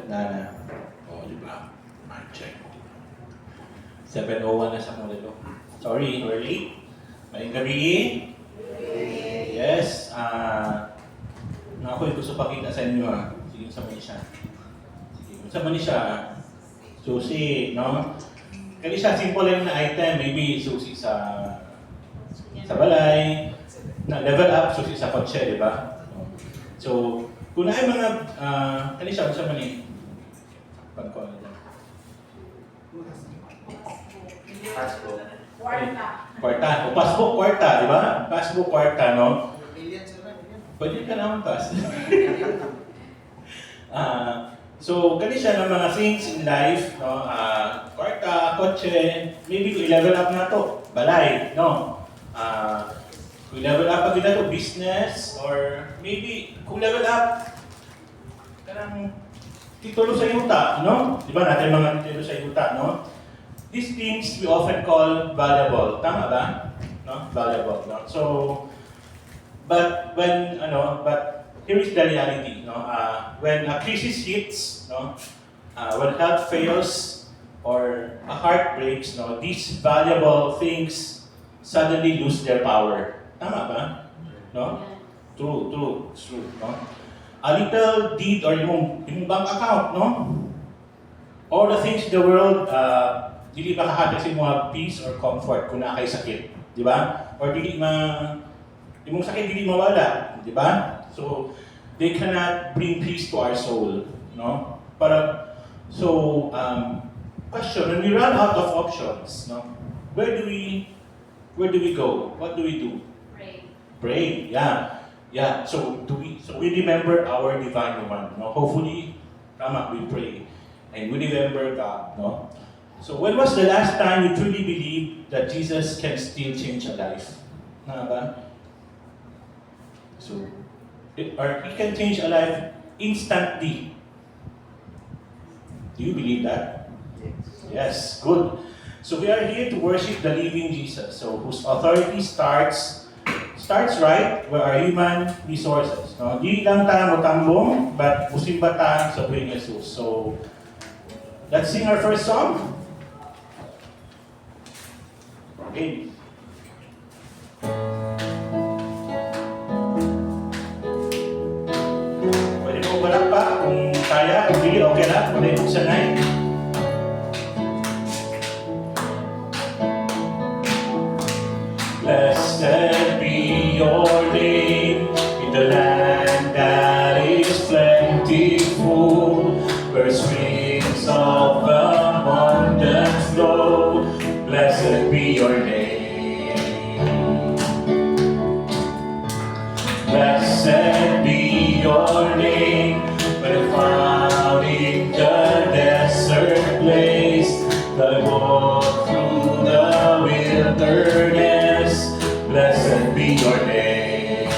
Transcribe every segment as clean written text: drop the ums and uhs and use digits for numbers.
Na. O, di ba? Mic check. 7:01 na sa modelo. Sorry, we're late. Maling gabi. Yes. Na ako'y gusto pakita sa inyo ha. Sige, sa mani siya. Sige, sa mani siya. Susi, no? Kali siya simple lang na item. Maybe susi sa balay. Na level up, susi sa kotse, di ba? So, kung na ay mga, kali siya, sa mani. Pagkuhan nila. Passbook. Kwarta. O passbook kwarta, di ba? Passbook kwarta, no? Pwede ka naman pass. So, kani siya ng mga things in life, no? Kwarta, kotse, maybe kung i-level up na to, balay, no? Kung i-level up pag na to, business, or maybe kung level up, kanang titulo sa yuta, no? Di ba natin mga titulo sa yuta, no? These things we often call valuable. Tama ba? No? Valuable, no? So, but here is the reality, no? When a crisis hits, no? When health fails, or a heart breaks, no? These valuable things suddenly lose their power. Tama ba? No? True, no? A little deed or yung bank account, no? All the things in the world, dili makahatag sa mga peace or comfort kung na kay sakit, di ba? Or yung sakit dili mawala, di ba? So they cannot bring peace to our soul, no? Question: when we run out of options, no? Where do we go? What do we do? Pray. Yeah. So we remember our divine one, no? Hopefully, we pray and we remember God, no? So when was the last time you truly believed that Jesus can still change a life? Ba? So, or He can change a life instantly. Do you believe that? Yes, good. So we are here to worship the living Jesus, so whose authority starts right where our human resources. No? Di lang tayo motambong, but musimba tayo sa buhay ni Jesus. So, let's sing our first song. Okay. Pwede mo balak pa kung kaya, kung hindi, okay lang. Pwede mo sanay. Blessed be your name in the land that is plentiful, where streams of abundance flow. Blessed be your name. Blessed be your name, when found in the desert place, that walk through the wilderness. Blessed be your name.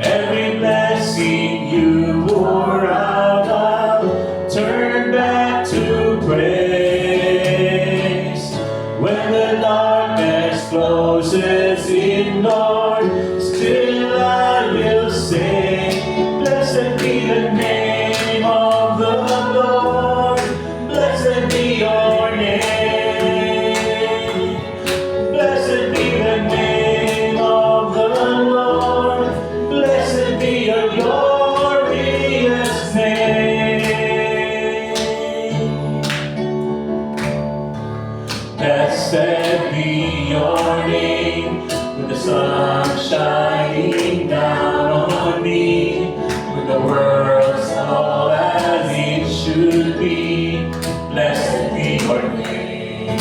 Every blessing you pour out, I'll turn back to praise. When the darkness closes in, Lord, still I will sing. Blessed be the name of the Lord. Blessed be your name. Blessed be the name of the Lord. Blessed be your glorious name. Blessed be your name, with the sun shining down on me, with the world's all as it should be. Blessed be your name.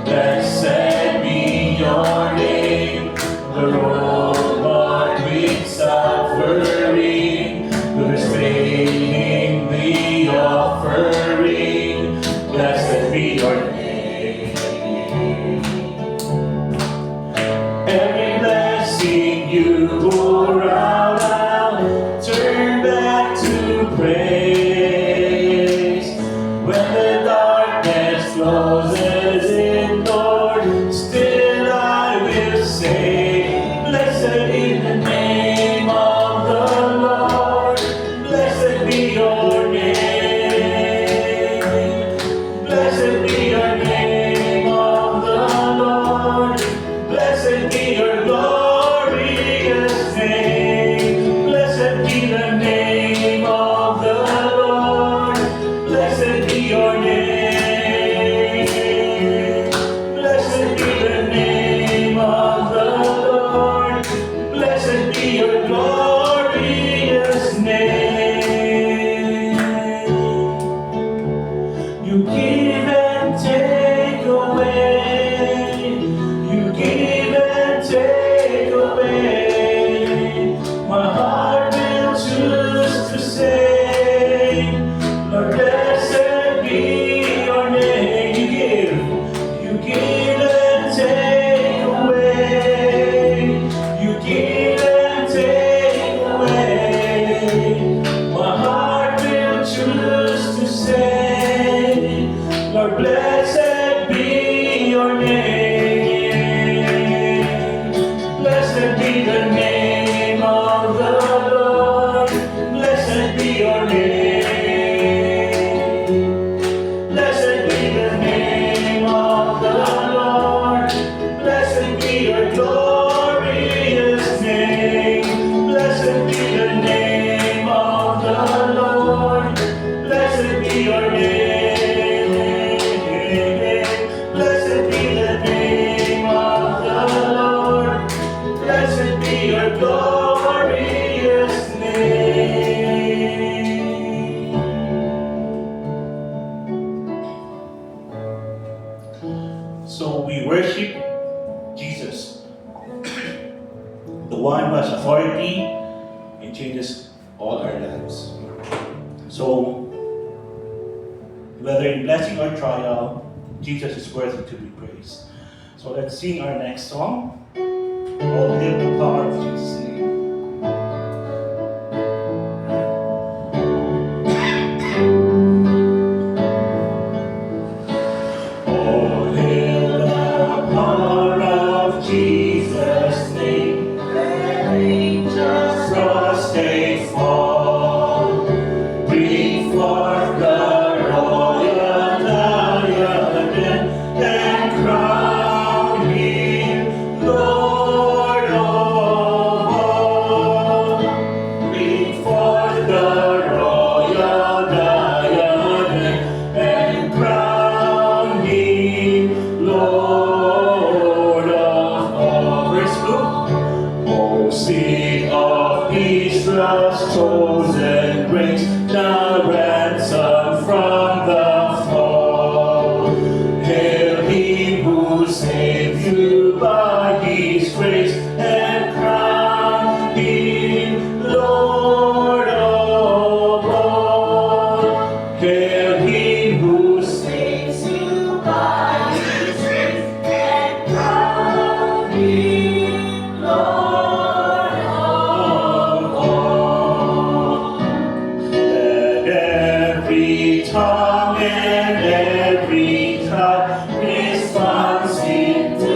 Blessed be your name, the road marked with suffering, the restraining the offering. Blessed be your name. way. My heart will choose to say, Lord, blessed be your name. You give and take away. You give and take away. My heart will choose to say, Lord, blessed be your name. Blessed be the name of the Lord. Blessed be your name. Blessed be the name of the Lord. Blessed be your glorious name. Blessed be the name of the Lord. Blessed be your name. Blessed be the name of the Lord. Blessed be your glorious name. So we worship Jesus, the one who has authority and changes all our lives. So, whether in blessing or trial, Jesus is worthy to be praised. So let's sing our next song. All hail the power of Jesus' name. All hail the power of Jesus' name. Let angels prostrate fall. Bring forth the royal diadem and crown him Lord of all. Bring forth the royal diadem and crown him Lord of all. Verse 2. O sing of Israel's chosen race, the ransom from the fall. Hail him who saved you by his grace and crown him Lord of all. Hail him who saves you by his grace and crown him Lord of all. Let every tongue and every tribe responsive to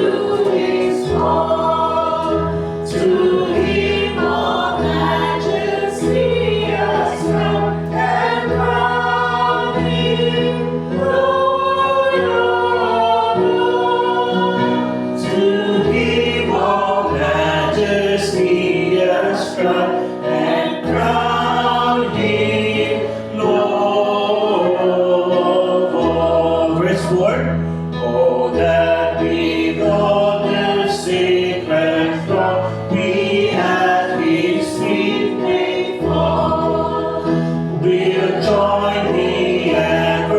his call. To him all majesty ascribe and crown him Lord of all. To him all majesty ascribe and crown him Lord of all. Verse 4. Oh, that we behold the sacred throne, we at his feet may fall. We'll join the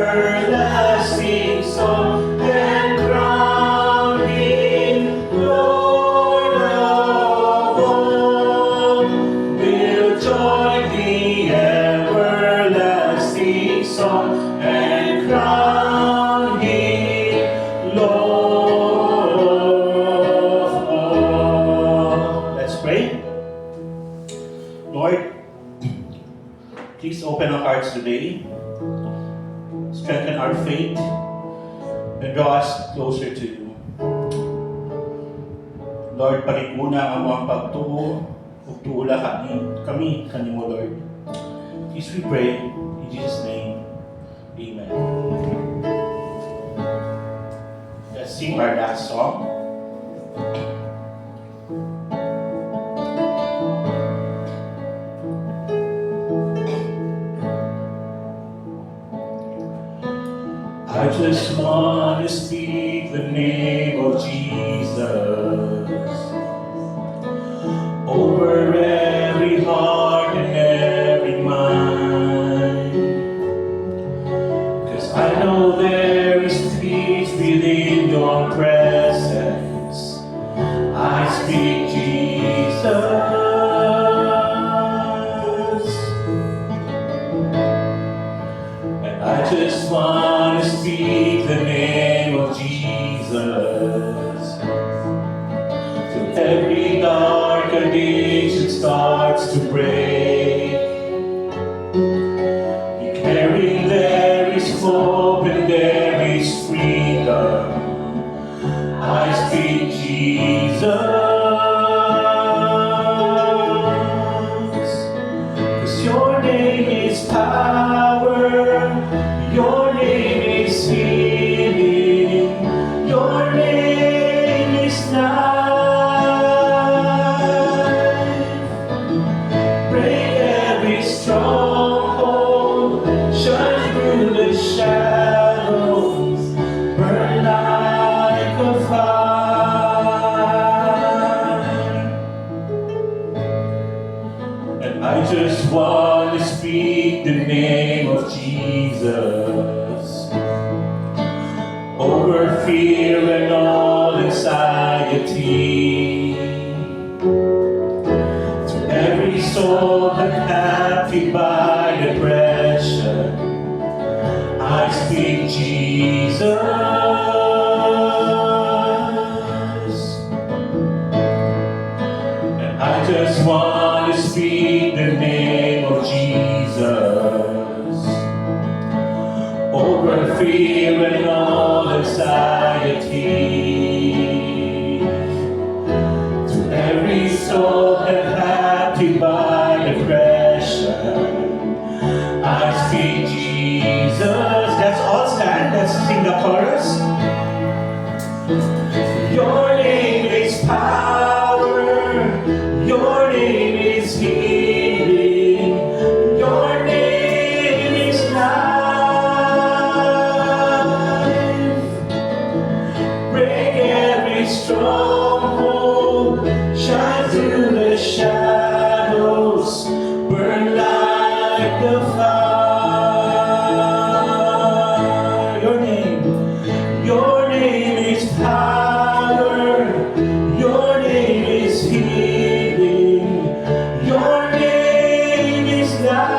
everlasting song and crown him Lord of all. We'll join the everlasting song and crown him Lord of all. Let's pray. Lord, please open our hearts today, strengthen our faith, and draw us closer to you. Lord, panikuna ang among pagtuo, ug tuula kami kanimo, Lord. Please we pray, in Jesus' name, Amen. Let's sing our last song. I just want to speak the name of Jesus over every heart and every mind. 'Cause I know there is peace within your presence. I speak Jesus. And I just want to speak the name of Jesus till every dark addiction starts to break. Declaring there is hope and there is freedom. I speak Jesus. 'Cause your name is power, your name is healing, your name is life. Break every stronghold, shine through the shadows, burn like a fire. And I just want to speak the name of Jesus over fear and all anxiety. To every soul that's captive by depression, I speak Jesus. And I just want to speak the name of Jesus over fear and all anxiety. To every soul that captive by depression, I speak Jesus. Let's all stand. Let's sing the chorus. Your name is power. Your name is healing. Your name is life. Break every stronghold. Shine through the shadows. Burn like the fire. Your name is power. Your name is healing. Your name is life.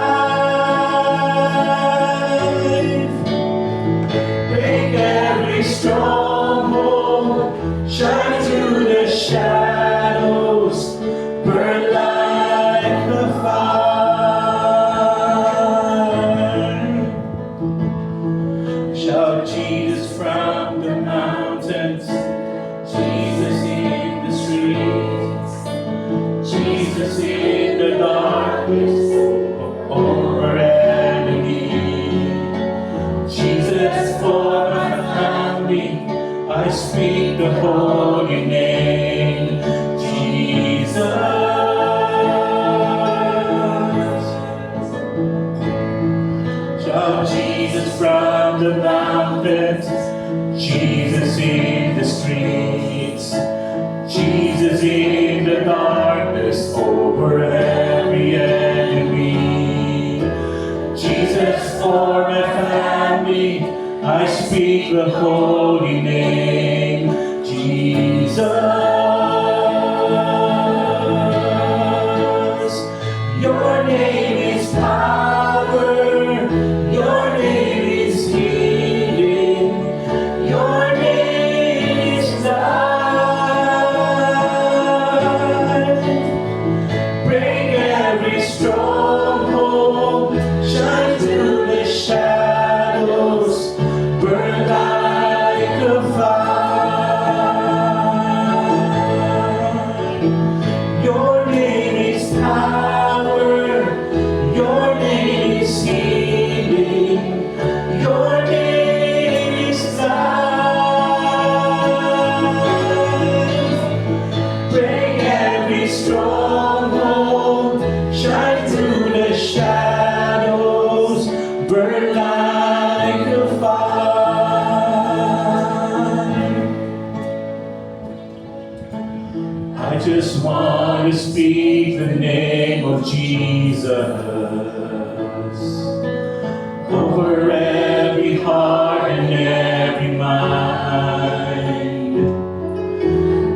Break every stronghold. Shine through the shadows. Burn like the fire. Shout Jesus from the mountains, Jesus in the streets, Jesus in the darkness over enemy. Jesus for my family, I speak the holy name, Jesus. Shout Jesus from the mountains, Jesus in the streets, Jesus in the darkness over every enemy. Jesus for my family, I speak the holy name, Jesus. Your name is power. Your name is healing. Your name is life. Break every stronghold. Shine through the shadows. Burn like a fire. Your name is power. Your name is healing. Your name is life. Break every stronghold. Shine through the shadows. Burn like a fire. I just want to speak the name of Jesus over every heart and every mind.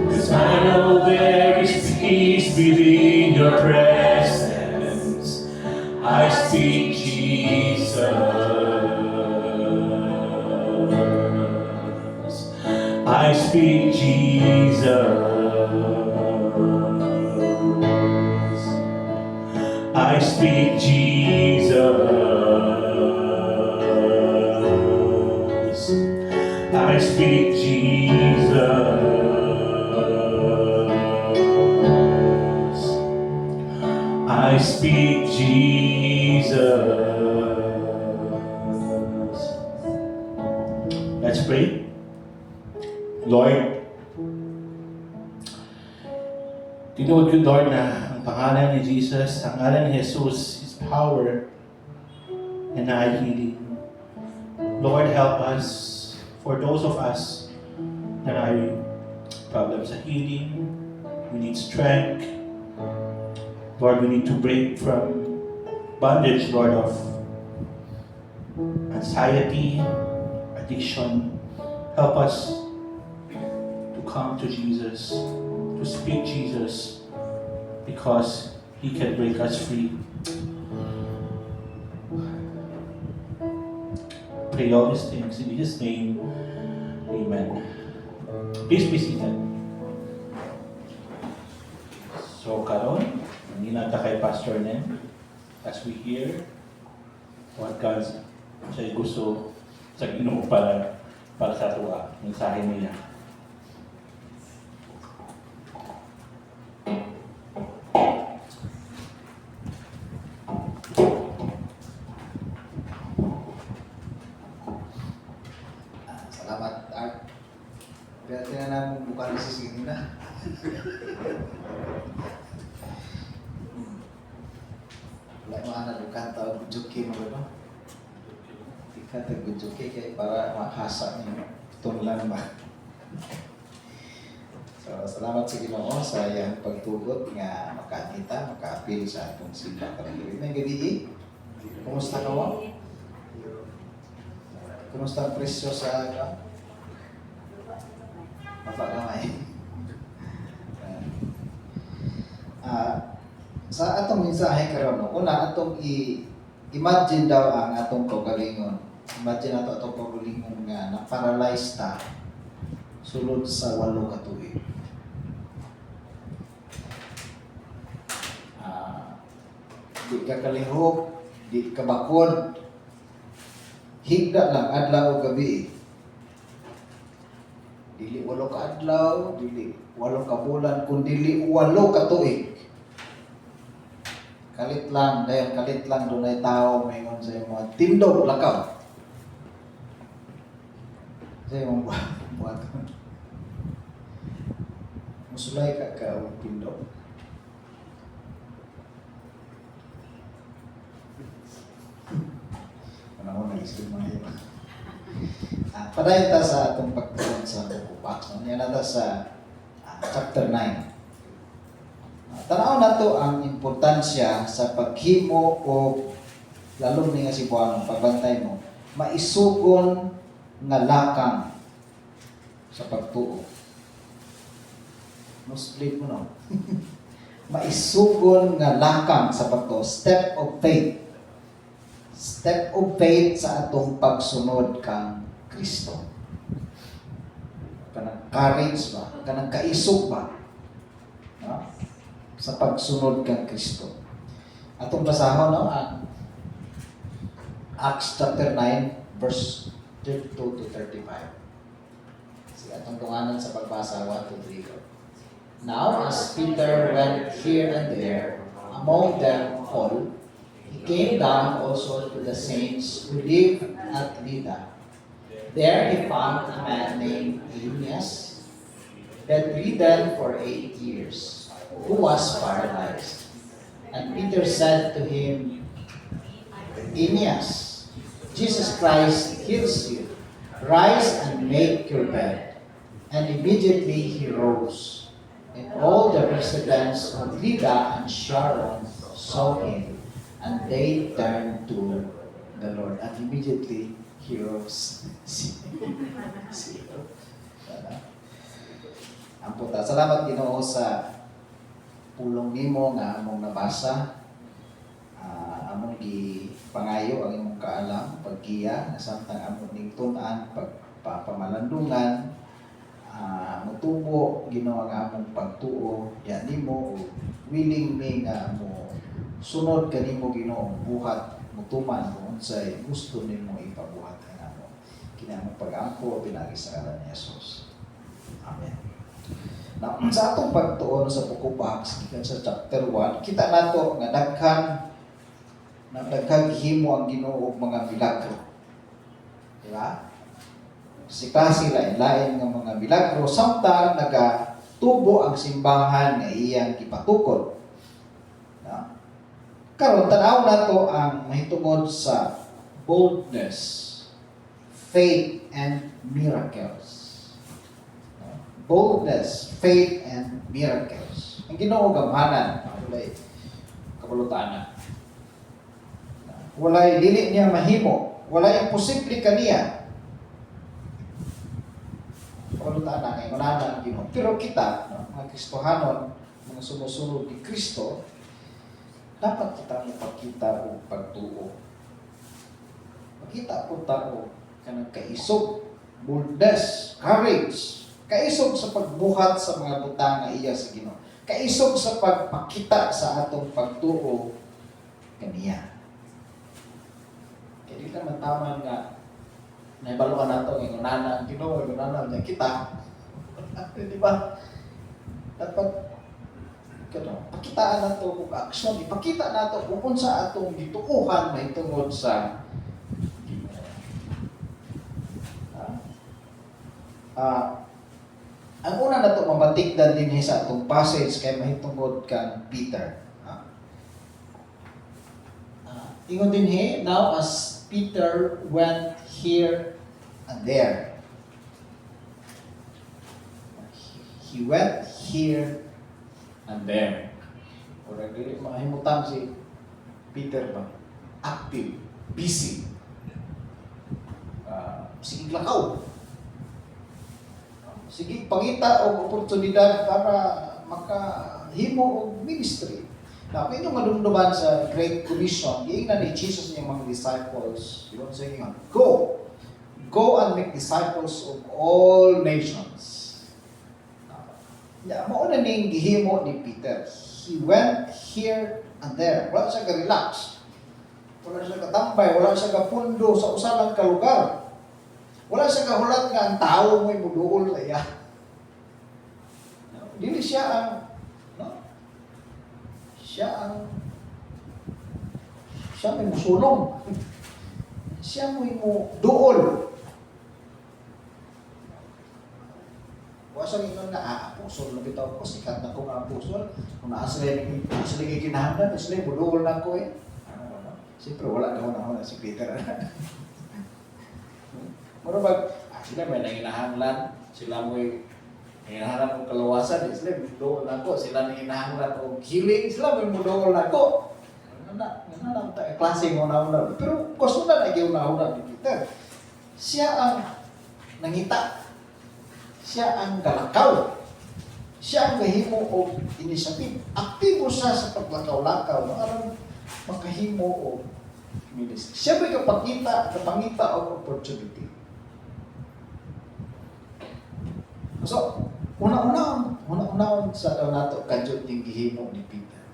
'Cause I know there is peace peace within your presence. I speak Jesus. I speak Jesus. I speak Jesus. I speak Jesus. I speak Jesus. Let's pray. Lord, tinuod ko, Lord, na ang pangalan ni Jesus, ang ngalan ni Jesus is power and healing. Lord, help us. For those of us that are problems sa healing, we need strength. Lord, we need to break from bondage, Lord, of anxiety, addiction. Help us to come to Jesus, to speak Jesus, because He can break us free. Pray all these things in His name. Amen. Please be seated. So, karon, hindi nata kay Pastor Nen, as we hear what God siya gusto sa Ginoo para sa tuwa, mensahe niya. Salamat, Art. Kaya namin bukan si Sina. Wala mga nadukan tao, bujuki mo ba? Ika tag-bujuki kaya para makasa niyo. Tunlan ba? So, salamat sa Ginoo sa iyang pagtugot nga makakita, makaapil sa atong simba karong may gabi. Kumusta ka wa? Kumusta ang presyo sa mapakamay? Sa atong mensahe karon, una atong imagine daw ang atong kaugalingon. Imagine ato atong kaugalingon nga na-paralyzed ta sulod sa 8 ka tuig. Di ka kalihok, di ka bakod, higda lang adlaw o gabi. Dili 8 ka adlaw, dili 8 ka bulan, kundi dili 8 ka tuig. Kalit lang, dahil kalit lang doon ay tao mayroon sa mga tindog lakaw. Sa yung buhat. Musulay ka o tindog. Ano nag-isip mo yun? Padayon ta sa atong pagtuon sa Bukupak. Yan na sa chapter 9. Tanaw na to ang importansya sa paghimo o lalong ni nga si Buwan, pagbantay mo, maisugon nga lakang sa pagtuo. No split mo no. Maisugon nga lakang sa pagtuo. Step of faith. Step of faith sa atong pagsunod kang Kristo. Kanang courage ba? Kanang kaisog ba? No? Sa pagsunod kang Kristo. Atong basahon no ang Acts chapter 9 verse 32 to 35. Sige atong tunganan sa pagbasa 1 to 3 go. Now as Peter went here and there among them all, he came down also to the saints who lived at Lydda. There he found a man named Aeneas, bedridden for 8 years, who was paralyzed. And Peter said to him, Aeneas, Jesus Christ heals you. Rise and make your bed. And immediately he rose. And all the residents of Lydda and Sharon saw him, and they turned to the Lord. And immediately he rose. Ang puta. Salamat Ginoo sa pulong nimo nga among nabasa, among pangayo ang imong kaalam, paggiya, na samtang among ning tun-an, pagpapamalandungan, mutubo, Ginoo ang among pagtuo, yan nimo, willing mi nga mo sunod kanimo Ginoo, buhat, mutuman kung unsay gusto nimo ipabuhat kanamo. Kinahanglan pag-ampo pinagi sa ngalan ni Jesus. Amen. Now, sa atong pagtuon sa Book of Acts, sa chapter 1, kita nato nga daghang himo ang Ginoo og mga milagro. Di ba? Si klase lain-lain nga mga milagro samtang nagatubo ang simbahan nga iyang ipatukod. No? Karon tan-aw nato ang mahitungod sa boldness, faith and miracles. Boldness, faith, and miracles. Ang Ginoo gamhanan, walay kabulutanan. Walay dili niya mahimo, walay imposible kaniya. Kabulutanan kay manana ang Ginoo. Pero kita, mga Kristohanon, mga sumusunod ni Kristo, dapat kita magpakita o pagtuo. Makita po tao kanang kaisog, boldness, courage, kaisog sa pagbuhat sa mga butang nga iya sa Ginoo. Kaisog sa pagpakita sa atong pagtuo kaniya. Kaya di naman taman nga naibaluan nato ang ingunana ang Ginoo, ingunana niya kita. Di ba? Dapat pakitaan nato kung aksyon, ipakita nato kung unsa atong gituuhan mahitungod sa Ginoo. Ang una na ito, mabatikdan din sa itong passage kay mahitungod kang Peter. Ingon din now as Peter went here and there. He went here and there. Kung dili mahimutan si Peter ba? Active, busy. Sige lakaw. Sige, pangita o oportunidad para makahimo og ministry. Now, kung inyong madumduman sa Great Commission, giingnan ni Jesus niyang mga disciples, yun sa inyo, go and make disciples of all nations. Mauna ning gihimo ni Peter. He went here and there. Wala siya ka-relax. Wala siya katambay. Wala siya ka-pundo sa usalang kalugar. Wala siya kahulat nga ang tao mo'y muduol na iya. Dili siya ang, siya may musulong. Siya mo'y muduol. Wala siya ingon na, apostol na bitaw ko, sikat na kong apostol. Kung naasali kinahanglan, naasali, muduol na ko eh. Siyempre, wala na una si Peter. Marabag, sila may nanginahanglan, sila mo'y nanginahanglan ng kaluwasan, sila may mudool na ko, sila nanginahanglan ng healing, sila may mudool na ko. Ano klase mo na. Pero gusto na nag-iuna-una ni Peter. Siya ang nangita, siya ang galakaw, siya ang kahimo o initiative. Aktibo siya sa paglakaw-lakaw, maraming makahimo o ministry. Siya may kapangita o opportunity. So, una-una sa daw nato kadyo ting gihimo ni Peter.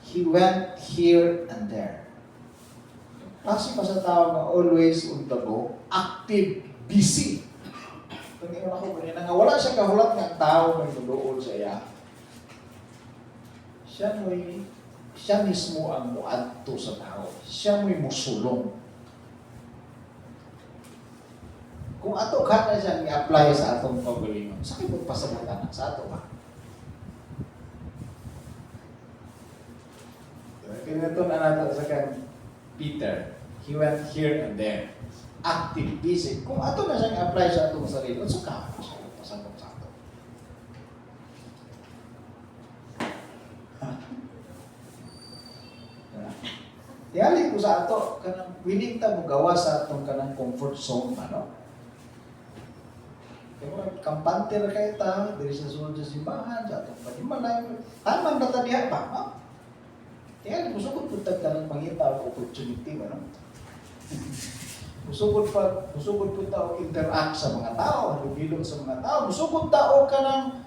He went here and there. Kasi pa sa tao na always on the go, active, busy. Tingin ako kanina nga wala siya kahulat nga tao may muduol sa iya. Siya mismo ang muadto sa tao. Siya mo'y musulong. Kung ato ka na siyang i-apply sa atong pagalingon, sa kayo magpasabutan sa ato ba? Kinato na natin sa kan Peter. He went here and there. Active, busy. Kung ato na siyang i-apply sa atong sarili, so ka na siya magpasabot sa ato. Tiyali ko sa ato, kanang willing ta mo gawa sa atong kanang comfort zone, ano? kampante ra kay ta, diri sa sulod sa simbahan, sa atong panimalay. Tamang na ta diha ba, no? Kaya musugod pud tag kanang pangita og opportunity ba, no? Musugod pud ta og interact sa mga tao, halugilog sa mga tao, musugod ta og kanang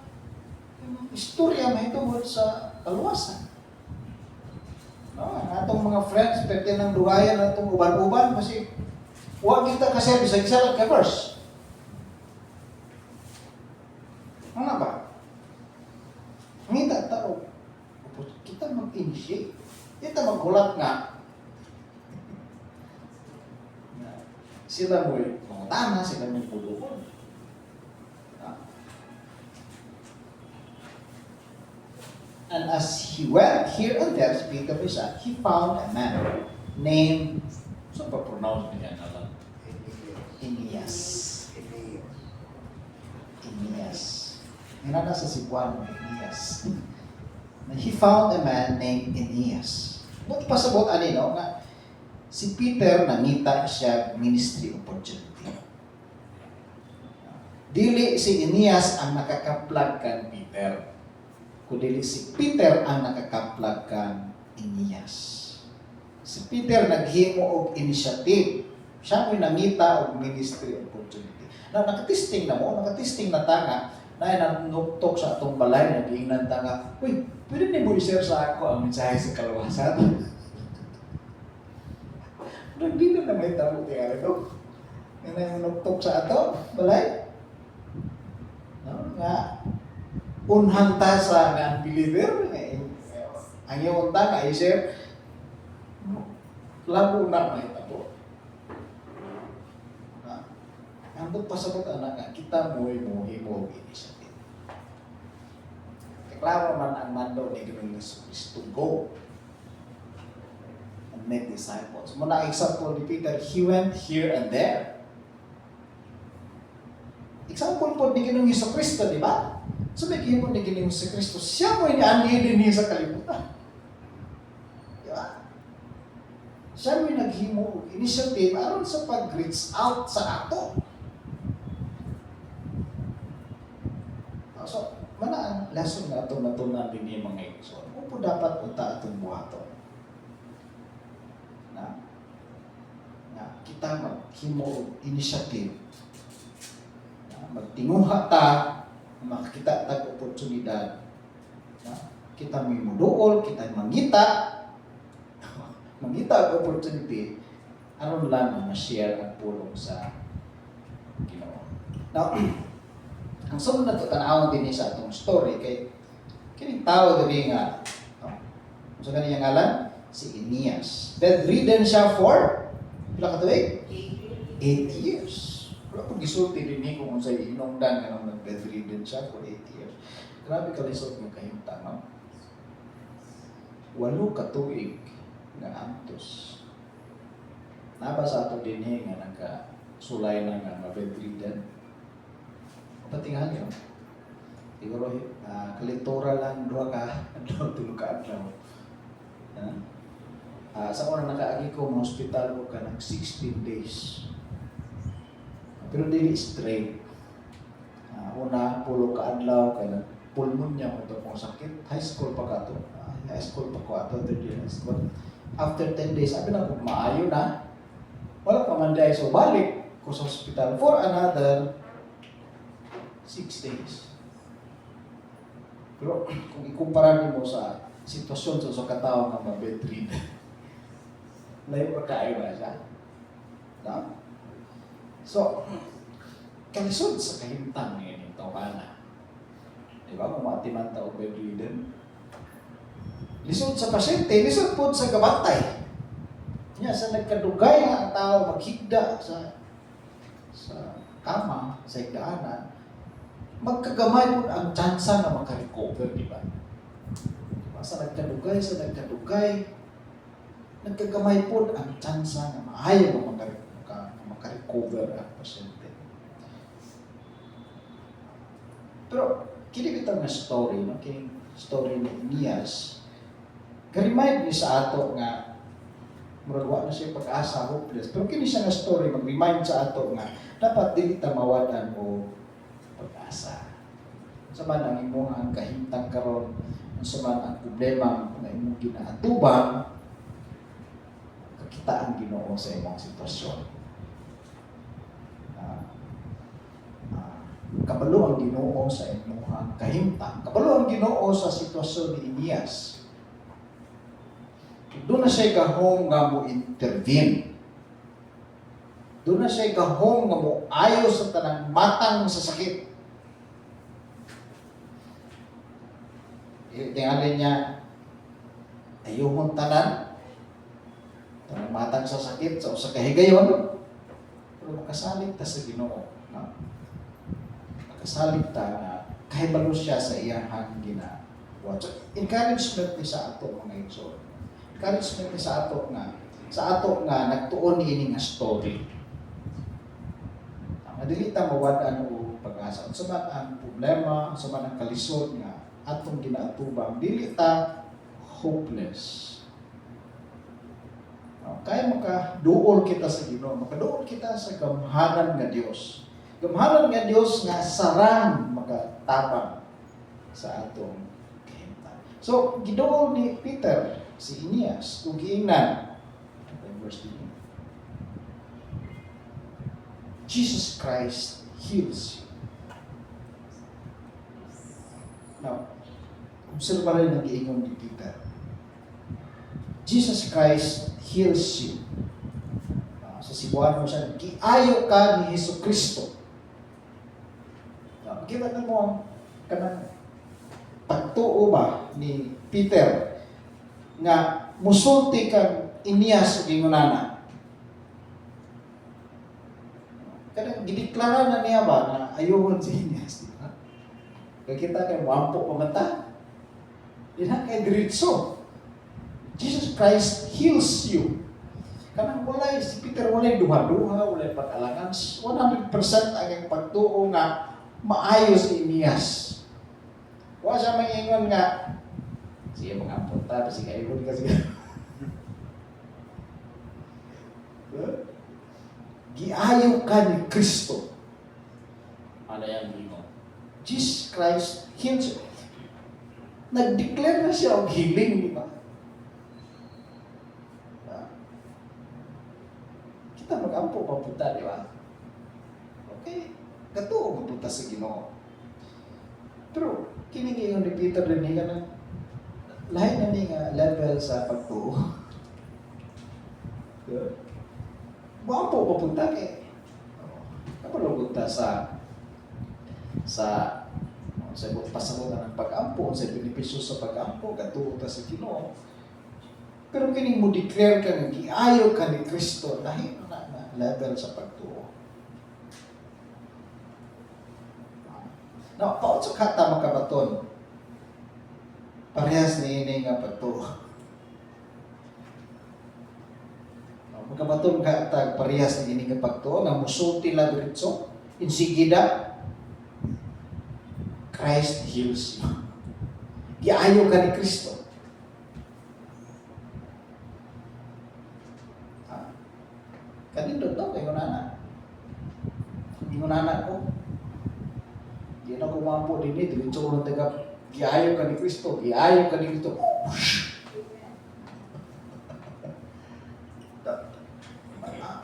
istorya mahitungod sa kaluwasan. No, ang atong mga friends, pwede nang dugayan atong uban-uban kasi huwag kita kasi bisag isa lang ka verse. Ano ba? Ngita tao, kita mag-initiate. Kita maghulat nga. Sila mo'y mangutana, sila mo'y pulukon. And as he went here and there, speak of his son, he found a man named, so pa pronounce niya na lang? Inias. Inias. Yung nasa Cebuano, Inias. He found a man named Inias. Buti pasabot ani, no? Nga, si Peter nangita siya ministry opportunity. Dili si Inias ang nakakaplag kan Peter. Kundi si Peter ang nakakaplag kan Inias. Si Peter naghimo og initiative. Siya mo'y nangita og ministry opportunity. Na nakatisting na mo, nakatisting na tanga, na nanuktok sa atong balay, nag-iingnan tanga, uy, pwede niyo mo i-share sa ako ang mensahe sa kaluwasan. Hindi na may tamo kaya ito. Yan ang nanuktok sa ato, balay. No? Nga, unhang tasa nga unbeliever, ang iyong tanga, i-share, labo na may tamo. Ang pasabot anak nga, kita mo himo initiative. Klaro man ang mando ni Ginoong Hesus to go and make disciples. Muna example ni Peter, he went here and there. Example po ni Ginoong Hesus, di ba? Sabihin po ni Ginoong Hesus, siya mo ini-ani din niya sa kalibutan. Di ba? Siya mo naghimo initiative aron sa pag-reach out sa ato. So, mana ang lesson nga itong natunan din yung mga ito. Kung po dapat punta itong buhaton. Na kita maghimo initiative. Na magtinguha ta, makakita tag oportunidad. Na kita may muduol, kita mangita. Mangita ang opportunity. Aron lang na ma-share ang pulong sa Ginoo. Now, ang sunod na ito, tanawang din sa atong story kay kining tao din nga, so ganyan ngalan, si Inias. Bedridden siya for, pila ka tuwig? 8 years. Wala pag gisulti din ni kung sa inungdan ka naman bedridden siya for 8 years. Grabe kalisot mo kayong tanong. 8 ka tuwig nga antos. Nabasa ito din nga nagkasulay na nga bedridden. Patingan nyo. Siguro, kaliktura lang, 2 ka adlaw. Sa oras nakaagi ko, mga hospital ko ka ng 16 days. Pero dili straight. Una, 10 ka adlaw, kaya pulmonya mo ito kung sakit. High school pa ka ito. High school pa ko ito, 3 years high school. After 10 days, sabi na kung maayo na, wala pa man dahil. So, balik ko sa hospital for another 6 days. Pero kung ikumpara mo sa sitwasyon sa katao nga mabedridden, layo pa kayo ba siya? No? So, kalisod sa kahimtang ngayon yung tawana. Di ba? Kung maatiman tao bedridden, lisod sa pasyente, lisod po sa gabantay. Nya sa nagkadugay ang tao maghigda sa kama, sa higdaanan, magkagamay po ang tsansa na makarecover, di ba? Sa nagkadugay, nagkagamay po ang tsansa na maayaw na makarecover ang pasyente. Pero, kini kita nga story, no? Kini story ni Inias, ka-remind ni sa ato nga, muragwa na siya pag-asa, hopeless. Pero kini siya nga story, mag-remind sa ato nga, dapat din kita mawadan o pag-asa. Sa man ang imong kahimtang karon, sa man ang problema na imong ginaatubang, kakita ang Ginoo sa imong sitwasyon. Kabalo ang Ginoo sa imong kahimtang. Kabalo ang Ginoo sa sitwasyon ni Inias. Doon na siya gahong nga mo intervene. Doon na siya gahong nga mo ayo sa tanang matang sa sakit. Tingalin niya, ayuhon tanan, tanang matang sa sakit, sa usa ka higayon, pero makasalit ta sa Ginoo. No? Makasalit ta na kahibalo siya sa iyang ginawa. So, encouragement ni sa ato mga igsoon. Encouragement ni sa ato nga nagtuon ini nga story. Madili ta mawad-an o pag-asa. Sa man ang problema, sa man ang kalisod nga atong ginaatubang, dili ta hopeless. Kaya makaduol kita sa Ginoo, makaduol kita sa gamhanan nga Dios. Gamhanan nga Dios nga sarang makatabang sa atong kahimtang. So, giduol ni Peter si Inias kung giingnan. Verse 10. Jesus Christ heals you. Now, observa rin ang giingon ni Peter. Jesus Christ heals you. Sa Cebuano mo siya, giayo ka ni Hesus Kristo. Makita na mo ang kanang pagtuo ba ni Peter nga musulti kang Inias sa gingunana. Kadang gideklara na niya ba na ayuhon si Inias, di ba? Kaya kita kay muampo pamata. Diha kay diretso. Jesus Christ heals you. Kanang walay si Peter walay duha-duha, walay pag-alangan. 100% ang iyang pagtuo nga maayo si Inias. Wa siya maingon nga siya mga amputa, kasi kayo kasi. Giayo ka ni Kristo. Ano yan, Bimo? Jesus Christ heals you. Nag-declare na siya ang healing, di ba? Kita mag-ampo papunta, di ba? Okay. Katuo mapunta sa Ginoo. Pero, kiningingon ni Peter din niya na lahat na niya level sa pagtuo. Good. Maampo papunta kay kapalugod ta sa pasamutan ng pag-ampo, sa benepisyo sa pag-ampo, katuo ta sa Ginoo. Pero kining mo declare ka nga giayo ka ni Kristo dahil na level sa pagtuo. Now, paot sa kata makabaton, parehas ni ini nga pagtuo. Magkabaton ka tag parehas ni ini nga pagtuo nga musulti la diretso insigida Christ heals you. Giayo ka ni Kristo. Kanindot daw kayo nana. Ingunana ko. Di na kumampo din ito. Diretso ko ng taga giayo ka ni Kristo. Giayo ka ni Kristo.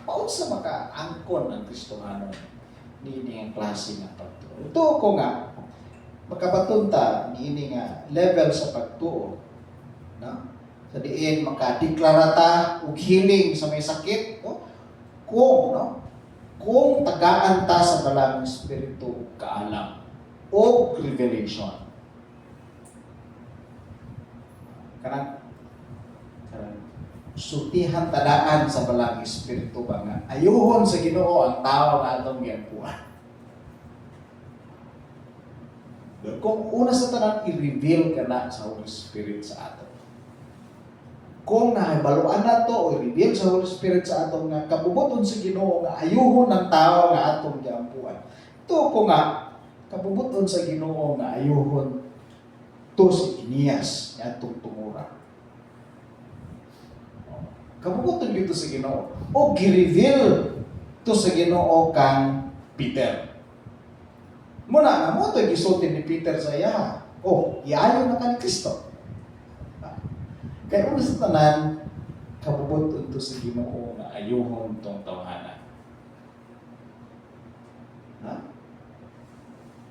Paut sa maka-angkon ng Kristohano ni ini ang klase ng pagtuo. Ito ko nga, makabatunta ni ini nga level sa pagtuo. No? Sa diin, makadeklarata og healing sa may sakit. No? Kung tagaan ta sa balang espiritu ug kaalam o revelation. Kanang sutihan tadaan sa balang espiritu ba nga ayuhon sa Ginoo ang tao nga atong giampuan. Kung una sa tanan i-reveal ka na sa Holy Spirit sa ato. Kung nahibaluan na to o i-reveal sa Holy Spirit sa ato nga kabubuton sa Ginoo nga ayuhon ng tao nga atong giampuan. Ito ko nga kabubuton sa Ginoo nga ayuhon to si Inias nga atong tumura. Kabubuton dito sa Ginoo o gi-reveal to sa Ginoo kang Peter. Muna na mo ito gisulti ni Peter sa iya. Oh, iayo na ka ni Kristo. Kaya kung sa tanan, kabubot ito sa Ginoo na ayuhon tong tawhana. Ha?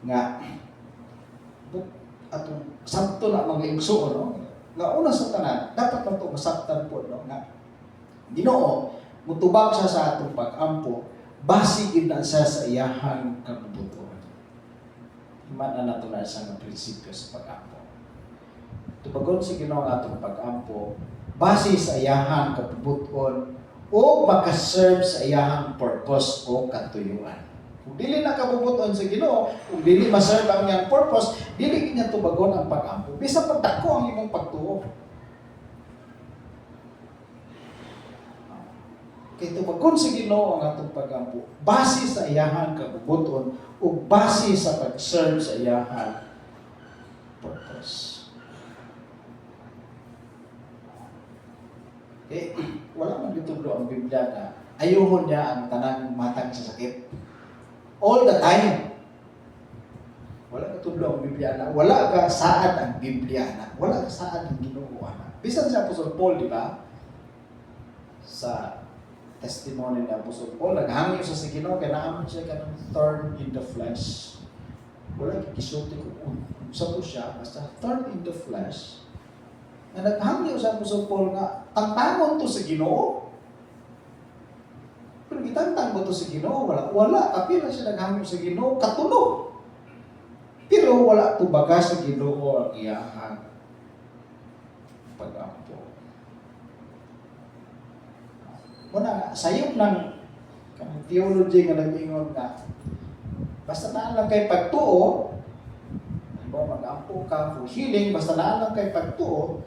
Nga, atong sabto na mga igsuon, no? Nga una sa tanan, dapat man ito masabtan po, no? Nga, Ginoo, mutubag siya sa atong pag-ampo, basi gid na siya sa iyahang kabubuton. Himan na nato na siya ng prinsipyo sa pag-ampo. Tubagon si Ginoo ang atong pag-ampo, base sa iyahang kabubuton o makaserve sa iyahang purpose o katuyuan. Kung dili na kabubuton sa Ginoo, kung dili maserve ang iyang purpose, dili niya tubagon ang pag-ampo. Bisa pagdako ang imong pagtuo. Kaya tubagon sa Ginoo ang atong pag-ampo, base sa iyahang kabubuton o base sa pag-serve sa iyahang purpose. Eh, wala man gitudlo ang Biblia na ayuhon niya ang tanang matang sa sakit. All the time. Wala gitudlo ang Biblia na wala ka saad ang Biblia na wala ka saad ang Ginoo na. Bisan si Apostol Paul, di ba? Sa testimony ni Apostol Paul, naghangyo siya sa Ginoo kaya naaman siya kanang thorn in the flesh. Wala gisulti ko sa to siya basta thorn in the flesh. Na naghangyo sa Apostol Paul nga tangtangon to sa Ginoo. Pero gitangtang mo to sa Ginoo, wala. Kapila siya naghangyo sa Ginoo, katulo. Pero wala to baga sa Ginoo ang iyahang pag-ampo. Muna, sayop ng theology nga nag-ingon nga, basta na lang kay pagtuo, mag-ampo ka for healing, basta na lang kay pagtuo,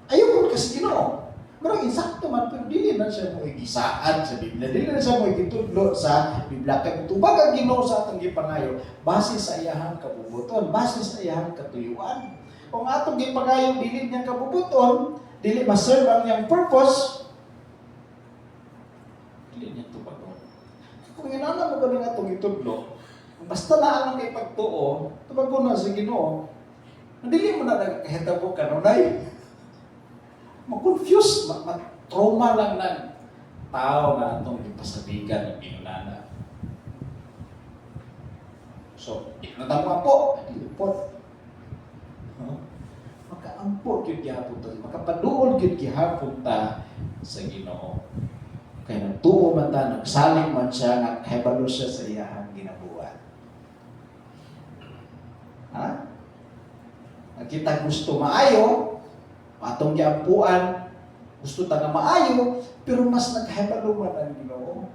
ayaw mo kasi Ginoo. Pero insakto man, pero dili na siya mo igisaan sa Biblia. Dili na siya mo igitudlo sa Biblia. Kaya tubag ang Ginoo sa atong gipangayo, base sa iyahang kabubuton, base sa iyahang katuyuan. Kung atong gipangayo, dili niyang kabubuton, dili maserve ang iyang purpose, dili niya tubagon. Kung inana mo galing atong itudlo, basta na lang kay pagtuo, tubagon na sa Ginoo, dili mo na nagkahitabo kanunay. Ma-confuse, ma-trauma lang ng tao na itong ipasabigan ng ginunana. So, ikunatang po, ilipot. Maka-ampo yun gihapon ta, makapaduol yun gihapon ta sa Ginoo. Kaya nagtuo man ta, nagsaling man siya, nagkaibalo siya sa iyahang ginabuhat. Ha? Nakita gusto maayo, atong giampuan, gusto ta nga maayo, pero mas nagkahibaluman ang Ginoo.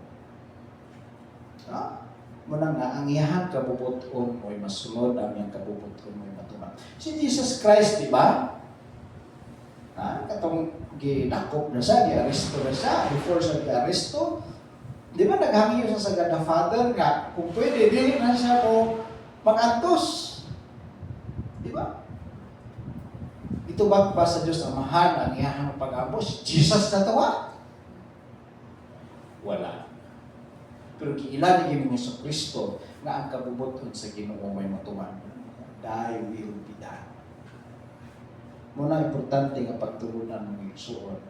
Ha? Muna nga, ang iyahang kabubuton mo'y masunod, ang iyang kabubuton mo'y matuman. Si Jesus Christ, di ba? Ha? Katong ginakop na siya, gi-aresto na siya, before siya gi-aresto, di ba naghangyo siya sa God the Father nga, kung pwede, dili na siya mo mag-antos. Di ba? Itubag pa sa Diyos Amahan ang iyahang pag-ambos. Jesus na tawa? Wala. Pero kiilan ni Ginoong Kristo nga ang kabubuton sa Ginoo may matuman. Thy will be done. Muna importante nga pagtulunan ng igsuon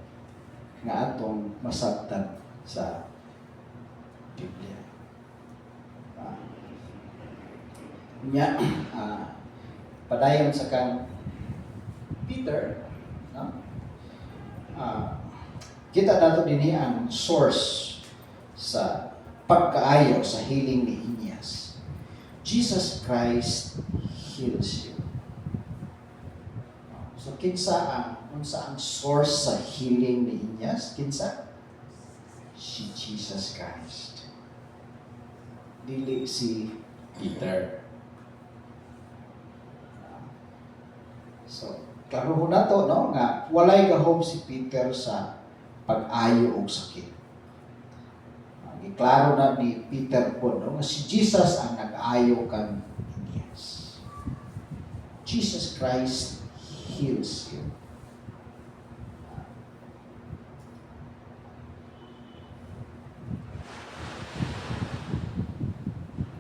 nga atong masabtan sa Biblia. Padayon sa kang Peter, no? Kita nato dinhi ang source sa pagkaayo sa healing ni Inias. Jesus Christ heals you. So kinsa ang source sa healing ni Inias? Kinsa? Si Jesus Christ. Dili si Peter. So karuho na to, no, nga walay gahom si Peter sa pag-ayo og sakit. Giklaro na ni Peter po, no, nga si Jesus ang nag-ayo kang Inias. Jesus Christ heals you.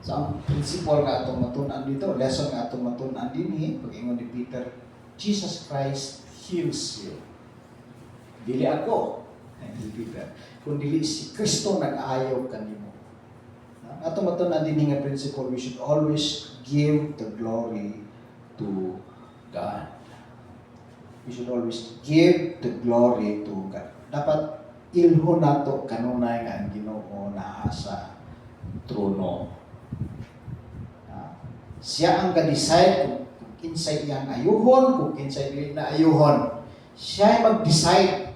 So ang principle nga atong matunan dito, lesson nga atong matunan dinhi pag-ingon ni Peter, Jesus Christ heals you. Dili ako, ni Peter, kundi si Kristo nag-ayaw kanimo. Atong matunan dinhi nga principle, we should always give the glory to God. We should always give the glory to God. Dapat ilho nato kanunay nga ang Ginoo naa sa trono. Siya ang ga-decide kung kinsay iyang ayuhon, kung kinsay dili na ayuhon. Siya ay mag-decide.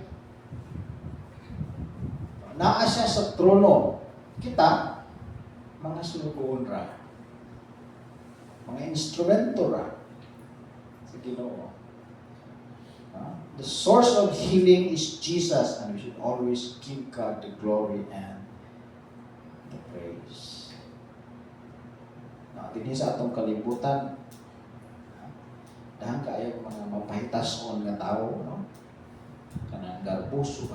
Naa siya sa trono. Kita, mga sulugoon ra. Mga instrumento ra sa Ginoo. The source of healing is Jesus, and we should always give God the glory and the praise. Dinhi sa atong kalibutan, dahang kaayo mga mapahitas-on nga tao, no? Kanang garbuso,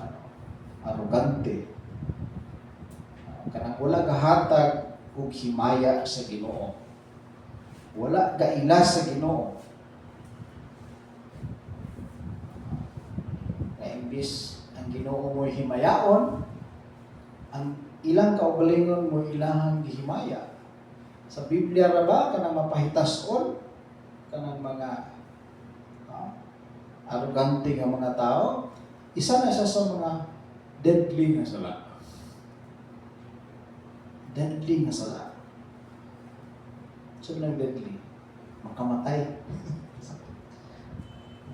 arrogante, kanang wala gahatag og himaya sa Ginoo, wala gaila sa Ginoo. Imbis ang Ginoo mo himayaon, ang ilang kaugalingon mo ilahang gihimaya. Sa Biblia ra ba kanang mapahitas-on kanang mga arrogante nga mga tao? Isa na siya sa mga deadly nga sala. Deadly nga sala. So nang deadly, makamatay.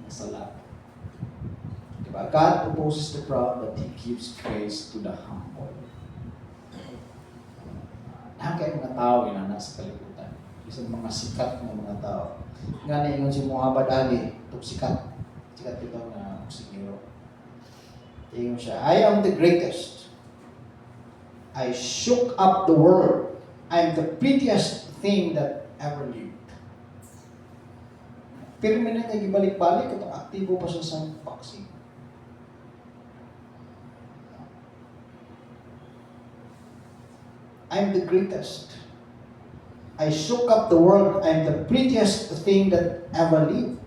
Nga sala. Diba? God opposes the proud, but He gives grace to the humble. Dahang kayo mga tao inana sa kalibutan. Isang mga sikat ng mga tao. Nga na ingon si Muhammad Ali, itong sikat. Sikat ito na musikero. Ingon siya, I am the greatest. I shook up the world. I am the prettiest thing that ever lived. Pero minit na gibalik-balik, itong aktibo pa siya sa boxing. I'm the greatest. I shook up the world. I'm the prettiest thing that ever lived.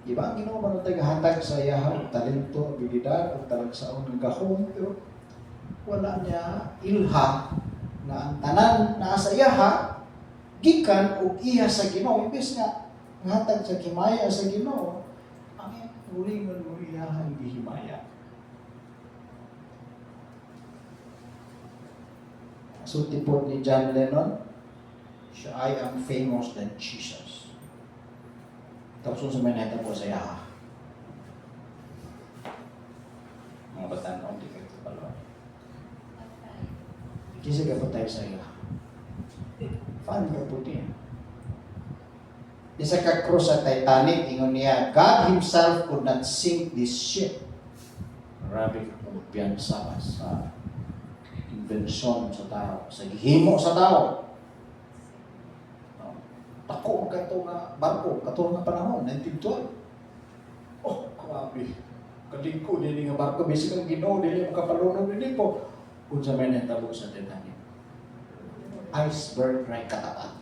Diba? Ang Ginoo man tayo hatag sa iyahang talento, abilidad, o talagsaon ng gahom, pero wala niya ilha na ang tanan na sa iyaha, gikan o iha sa Ginoo. Imbes nga, hatag sa himaya sa Ginoo, ang ulingon mo iyahang gihimaya. So, tipod ni John Lennon, siya, I am famous than Jesus. Tapos sa maneta po sa yaha. Mga batan na, hindi kayo ito pala. Kisa ka po tayo sa yaha. Fan ka po din. Isa ka cross sa Titanic, ingon niya, God Himself could not sink this ship. Marami kong piyansa sa invention sa tao, sa gihimo sa tao. Tako ka ito nga barko, kato nga panahon, 1912. Oh, grabe. Kalingko, dili nga barko, bisig ang Ginoo, dili makapalunog, dili po. Kung sa may natabo sa Titanic. Iceberg na katapat.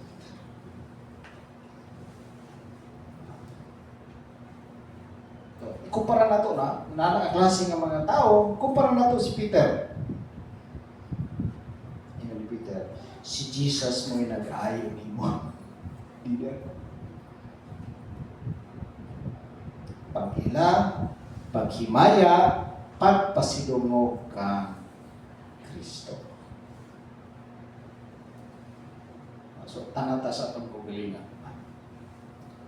Kumpara na ito na, klase nga mga tao, kumpara na ito si Peter. Si Jesus mo yung nag-aayon mo. Leader. Pag-ila, paghimaya, pagpasidungog ka Kristo. So, tanata sa itong kugalingan.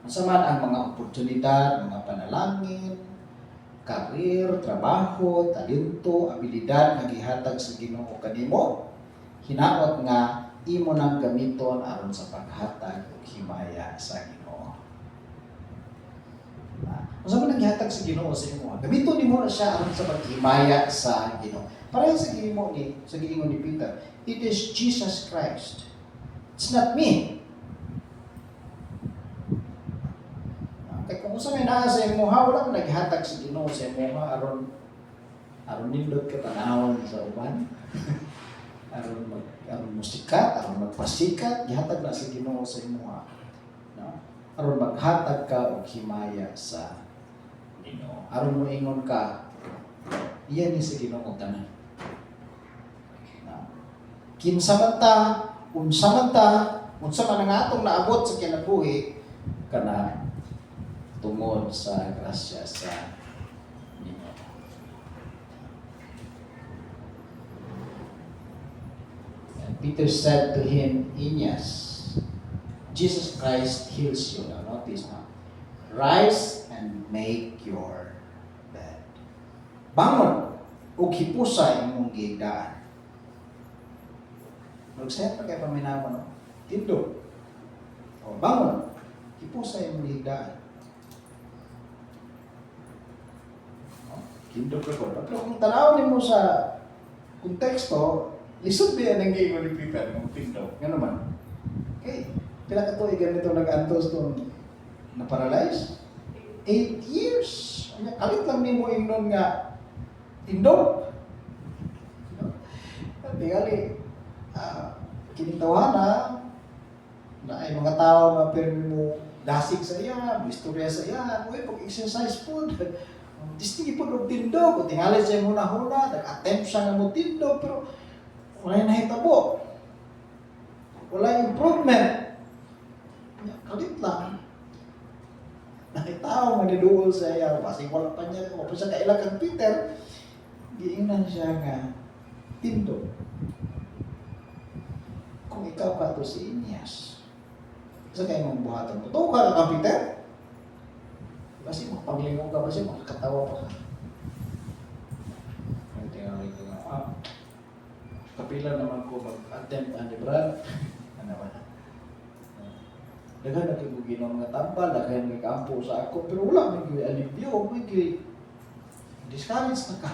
Masaman ang mga oportunidad, mga panalangin, karir, trabaho, talento, abilidad na gihatag sa Ginoo kanimo, hinaot nga imo nang gamiton aron sa paghatag og himaya sa Ginoo. Unsa man ang gihatag sa Ginoo sa imo? Gamiton nimo na siya aron sa paghimaya sa Ginoo. Pareho sa giingon ni Peter, it is Jesus Christ. It's not me. Kaya kung unsa may naa sa imo, wala man naghatag sa Ginoo sa imo aron nindot ka tanawon sa uban. aron musikat, aron magpasikat, gihatag na sa Ginoo sa imuha. No? Aron maghatag ka og himaya sa Ginoo. Aron moingon ka, iyan ni sa Ginoo tanan. No? Kinsa man ta, unsa man ang atong naabot sa kinabuhi kana tungod sa grasya sa Ginoo. Peter said to him, Aeneas, Jesus Christ heals you. Now notice now. Rise and make your bed. Bangon ug hipusa imong giigdaan. Magsayat pa kay paminawa no? Tindog. O bangon, hipusa imong giigdaan. Tindog ka ko. Pero kung tanawin mo sa konteksto, lisod din ang giingon ni Peter ng tindog. Nga naman. Okay. Pila ka to, ganito nag-antos itong na-paralyze? 8 years. Kalit lang ni mo ingnon nga tindog. Tingali, kinitawana na ay mga tao na pirmi mo dasig sa iya, istorya sa iya, uy, pag-exercise po, distingi po ng tindog, o tingali siya muna-huna, nag-attempt siya nga mo tindog, pero wala yung nahitabo. Wala improvement. Kalit lang. Nakitao nga niduol sa iya, kasi wala pa niya, wala pa siya kailang kang Peter, giingnan siya nga tindog. Kung ikaw ka to si Aeneas, isa kayo mong buhatan mo. Ito ka kang Peter? Kasi makapaglingon ka, kasi makakatawa pa ka. May tinawag ko nga, kapila naman ko mag-attempt ang Brad. Ano ba na? Daghan na kayo ginom nga tambal, daghan may kampo sa ako, pero wala may gawin alibyo, may gawin discourage na ka.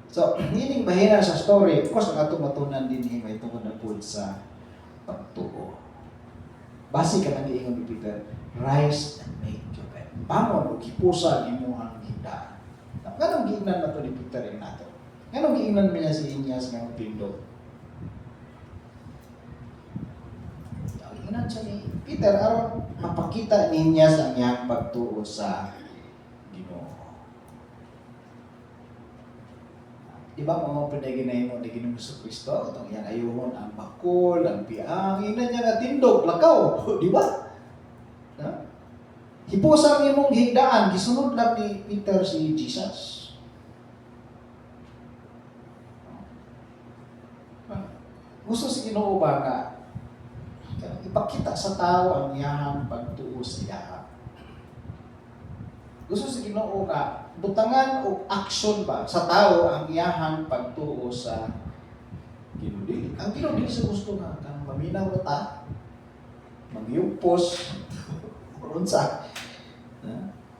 So, hining bahina sa story, of course, ang atong matunan din may tungkol na po sa pagtuo. Basi ka nang iingon ni Peter, rise and make your bed. Bangon o kipusa ni mo ang hindaan. Ganong giingnan na to ni Peter yung nato? Ganong giingnan niya si Aeneas ng tindog? Giingnan siya ni Peter, aron mapakita ni Aeneas ang iyang pagtuo sa Ginoo. Diba mga pinaginayin mo ni Ginoong Jesucristo, itong iyang ayuhon, ang bakol, ang piang, ina niya nga tindog, lakaw, di ba? Hipusang imong higdaan, gisunod lang ni Peter si Jesus. Gusto si Ginoo ba nga ipakita sa tao ang iyahang pagtuo sa iya. Gusto si Ginoo nga butangan o action ba sa tao ang iyahang pagtuo sa Ginoo. Ang Ginoo di sa gusto nga kang maminaw ta, magyupos, unsa.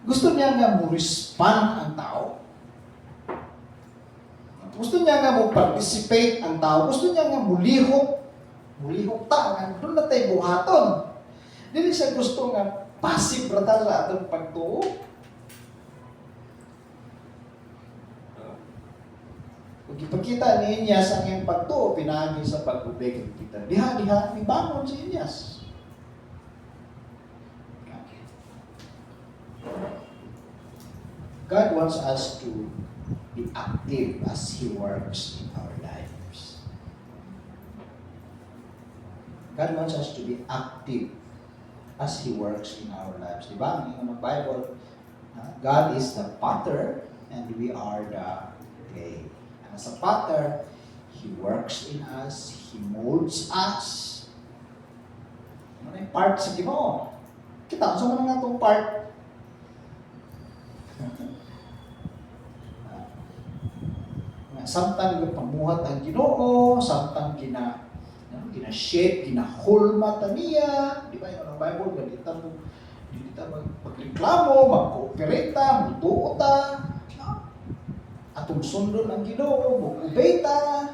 Gusto niya nga mo respond ang tao. Gusto niya nga mo participate ang tao. Gusto niya nga mulihok ta nga doon na tayo buhaton. Dili siya gusto nga passive rata sa atong pagtuo. Kung ipakita ni Aeneas ang iyang pagtuo, pinagi sa pag-ubeg ng Peter. Diha, ibangon si Aeneas. God wants us to be active as He works in our lives. God wants us to be active as He works in our lives. Diba? Ang Bible, God is the potter and we are the clay. As a potter, He works in us, He molds us. Ano yung part sa Ginoo? Kita, saan mo na nga itong part? Samtang pamuhat ang Ginoo, samtang gina-shape, ginahulma ta niya, di ba yung Bible, ganita mo, ganita magreklamo, mag-cooperate ta, magtuo ta, atong sundon ang Ginoo, mag-obey ta.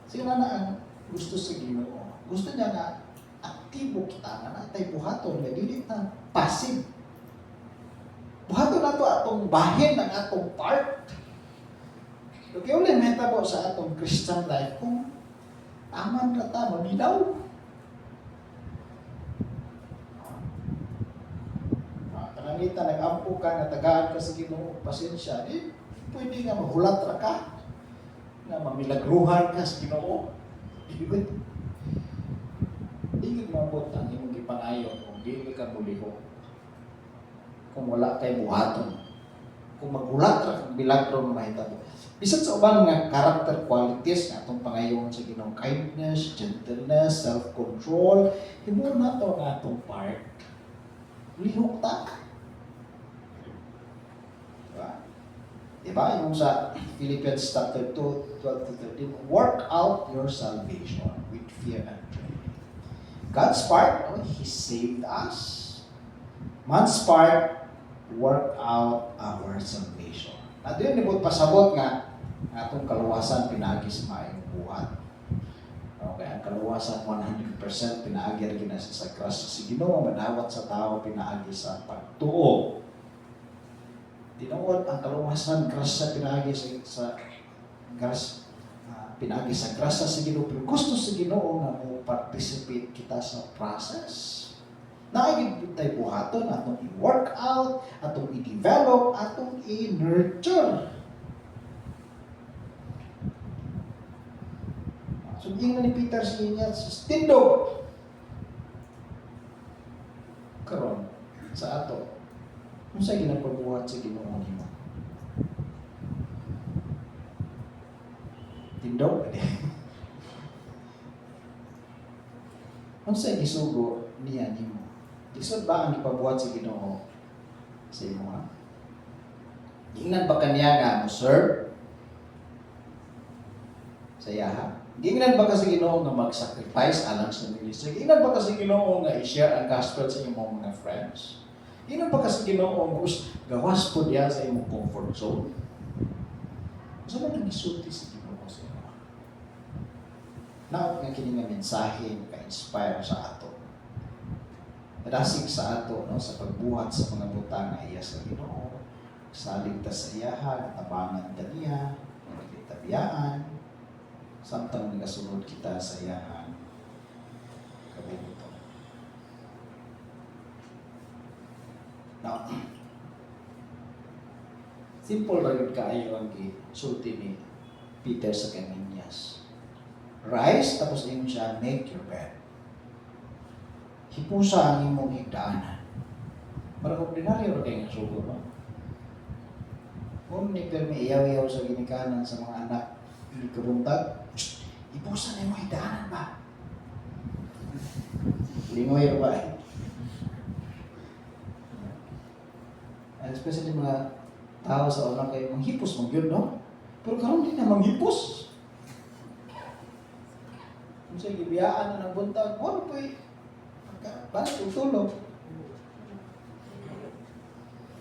Sino na ang gusto sa Ginoo? Gusto niya nga aktibo kita, nga natay buhaton, nga dili na passive. buhaton nato atong bahin ng atong part. Okay, ulit mahitabo sa atong Christian life kung aman na ta, maminaw. Kanangita, nag-ampo ka, natagaan ka sa Ginoo, pasensya, pwede nga mahulat ra ka, na mamilagruhan ka sa Ginoo. Hindi mabot ang imong gipangayon kung dili ka buliho. Kung wala kay buhaton. Kung maghulat ra kang milagro nga mahitabo. Bisan sa uban nga character qualities nga atong pangayon sa Ginoo, kindness, gentleness, self-control, himo na to nga atong part. Lihok ta. Diba? Yung sa Philippians chapter 2, 12-13, work out your salvation with fear and trembling. God's part, He saved us. Man's part, work out our salvation. At yun, nibot pasabot nga, atong kaluwasan pinagi sa maayong buhat. Okay, ang kaluwasan 100% pinaagi rin sa cross sa Ginoo, manawat sa tao pinaagi sa pagtuo. Tinuod ang kaluwasan grasya pinagi sa pinagi sa grasya sa Ginoo, pero gusto sa Ginoo nga mo participate kita sa process. Naagid tay buhaton atong i-work out, atong i-develop, atong i-nurture. So ingnan ni Peter sa inya tindog karon sa ato. Kung sa'yo ginapagbuhat sa Ginoo nimo? Tindog? Kung sa'yo gisugo niya nimo? Isod ba ang ipabuhat sa Ginoo sa imo ha? Ingnan ba kaniya nga mo serve? Sa iya ha? Ingnan ba ka sa Ginoo nga mag-sacrifice alang sa ministry? Ingnan ba ka sa Ginoo nga i-share ang gospel sa imong mga friends? Ingnan ba ka sa Ginoo gawas po diya sa imong comfort zone? Gusto mo nang isulti sa Ginoo sa imo? Naot nga kini nga mensahe ka-inspire sa ato. Rasig sa ato no sa pagbuhat sa mga butang nga iya sa Ginoo. Salig ta sa iyaha, tabangan ta niya, tabiyaan, samtang nagasunod kita sa iyaha. Kabubuto. Now, simple lang yung kaayo ang gisulti ni Peter sa Kaninyas. Rise, tapos ingon siya, make your bed. Hipusa ang imong higdaanan. Parang ordinaryo rin kayo nga sugo, no? Kung ni Permi iyaw-iyaw sa ginikanan sa mga anak, hindi kabuntag, hipusa na imong higdaanan ba? Lingoy ba eh? Especially mga tao sa una kayo, manghipos mong yun, no? Pero karon din na manghipos. Kung sa gibiyaan na ng buntag, wala po eh. Balik tutulog.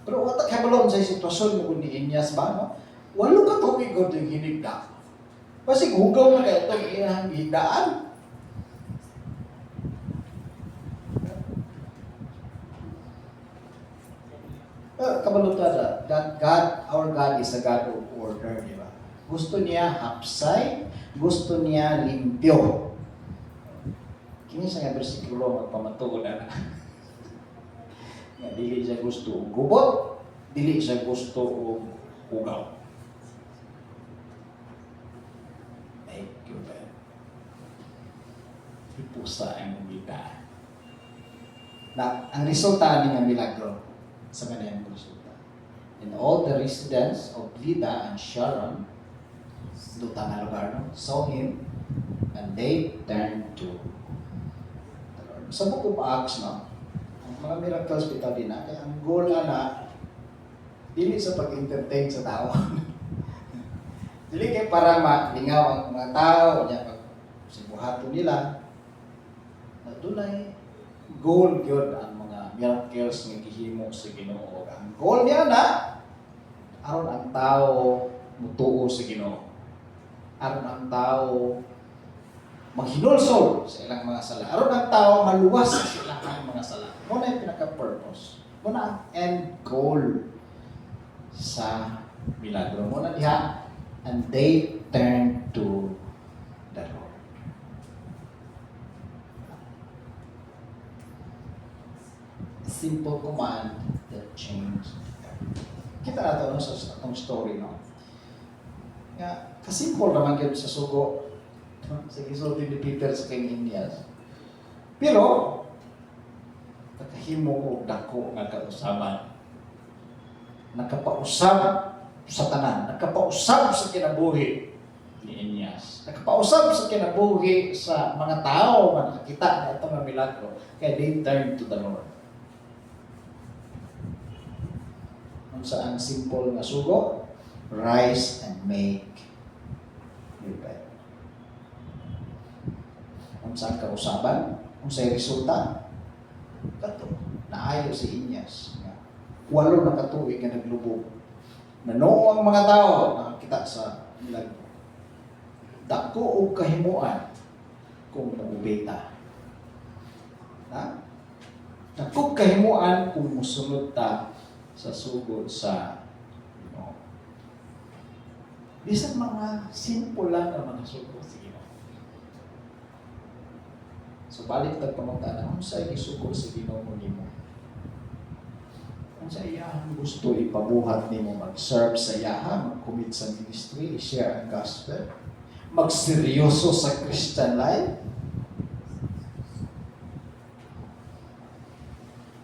Pero watak habalon sa sitwasyon mo kung ni Inyas ba, no? Walo ka tuwig ko yung hinigda. Kasi hugaw na kayo itong inahang higdaan. Kabalutada, that God, our God is a God of order, di ba? Gusto niya hapsay, gusto niya limpyo. Kini sa nga bersikulo magpamatuod na. Nga dili siya gusto og gubot, dili siya gusto og ugaw. Make your bed. Ipusa ang kita. Na ang resulta ni nga milagro sa kaniyang resulta. And all the residents of Lida and Sharon, duta nga lugar, no, saw him, and they turned to the Lord. Sa book of Acts, no, ang mga miracles bitaw din na, kaya ang goal na dili sa pag-entertain sa tao. Dili kay para malingaw ang mga tao, niya pag sibuhato nila, na dunay goal yun ang mga miracles nga gihimo sa Ginoo. Ang goal niya na aron ang tao mutuo sa Ginoo. Aron ang tao maghinulsol sa ilang mga sala. Aron ang tao maluwas sa ilang mga sala. Mo na yung pinaka-purpose. Mo na ang end goal sa milagro mo na diha, and they turned to the Lord. A simple command that changed everything. Kita na ito no, sa atong story, no? Nga, kasimple naman yun sa sugo. Sa gisulti ni Peter sa King Indias. Pero, nakahimo ko dako nga kausaban. Nakapausab sa tanan. Nakapausab sa kinabuhi ni Inias. Nakapausab sa kinabuhi sa mga tao na nakakita na ito nga milagro. Kaya they turned to the Lord. Kung saan simple nga sugo, rise and make your bed. Kung saan kausaban, kung sa'y resulta, kato, naayo si Inias. 8 na katuig na naglubog. Nanoo ang mga tao nakakita sa milagro. Dako o kahimuan kung nagubeta. Ha? Dako kahimuan kung musunod ta sa sugod sa Ginoo. Bisan mga simple lang ang mga sugod sa Ginoo. So balik tag pamangtaan, kung sa'y gisugod sa Ginoo mo nimo. Kung sa iyahang gusto ipabuhat nimo, mag-serve sa iyaha, mag-commit sa ministry, i-share ang gospel, magseryoso sa Christian life,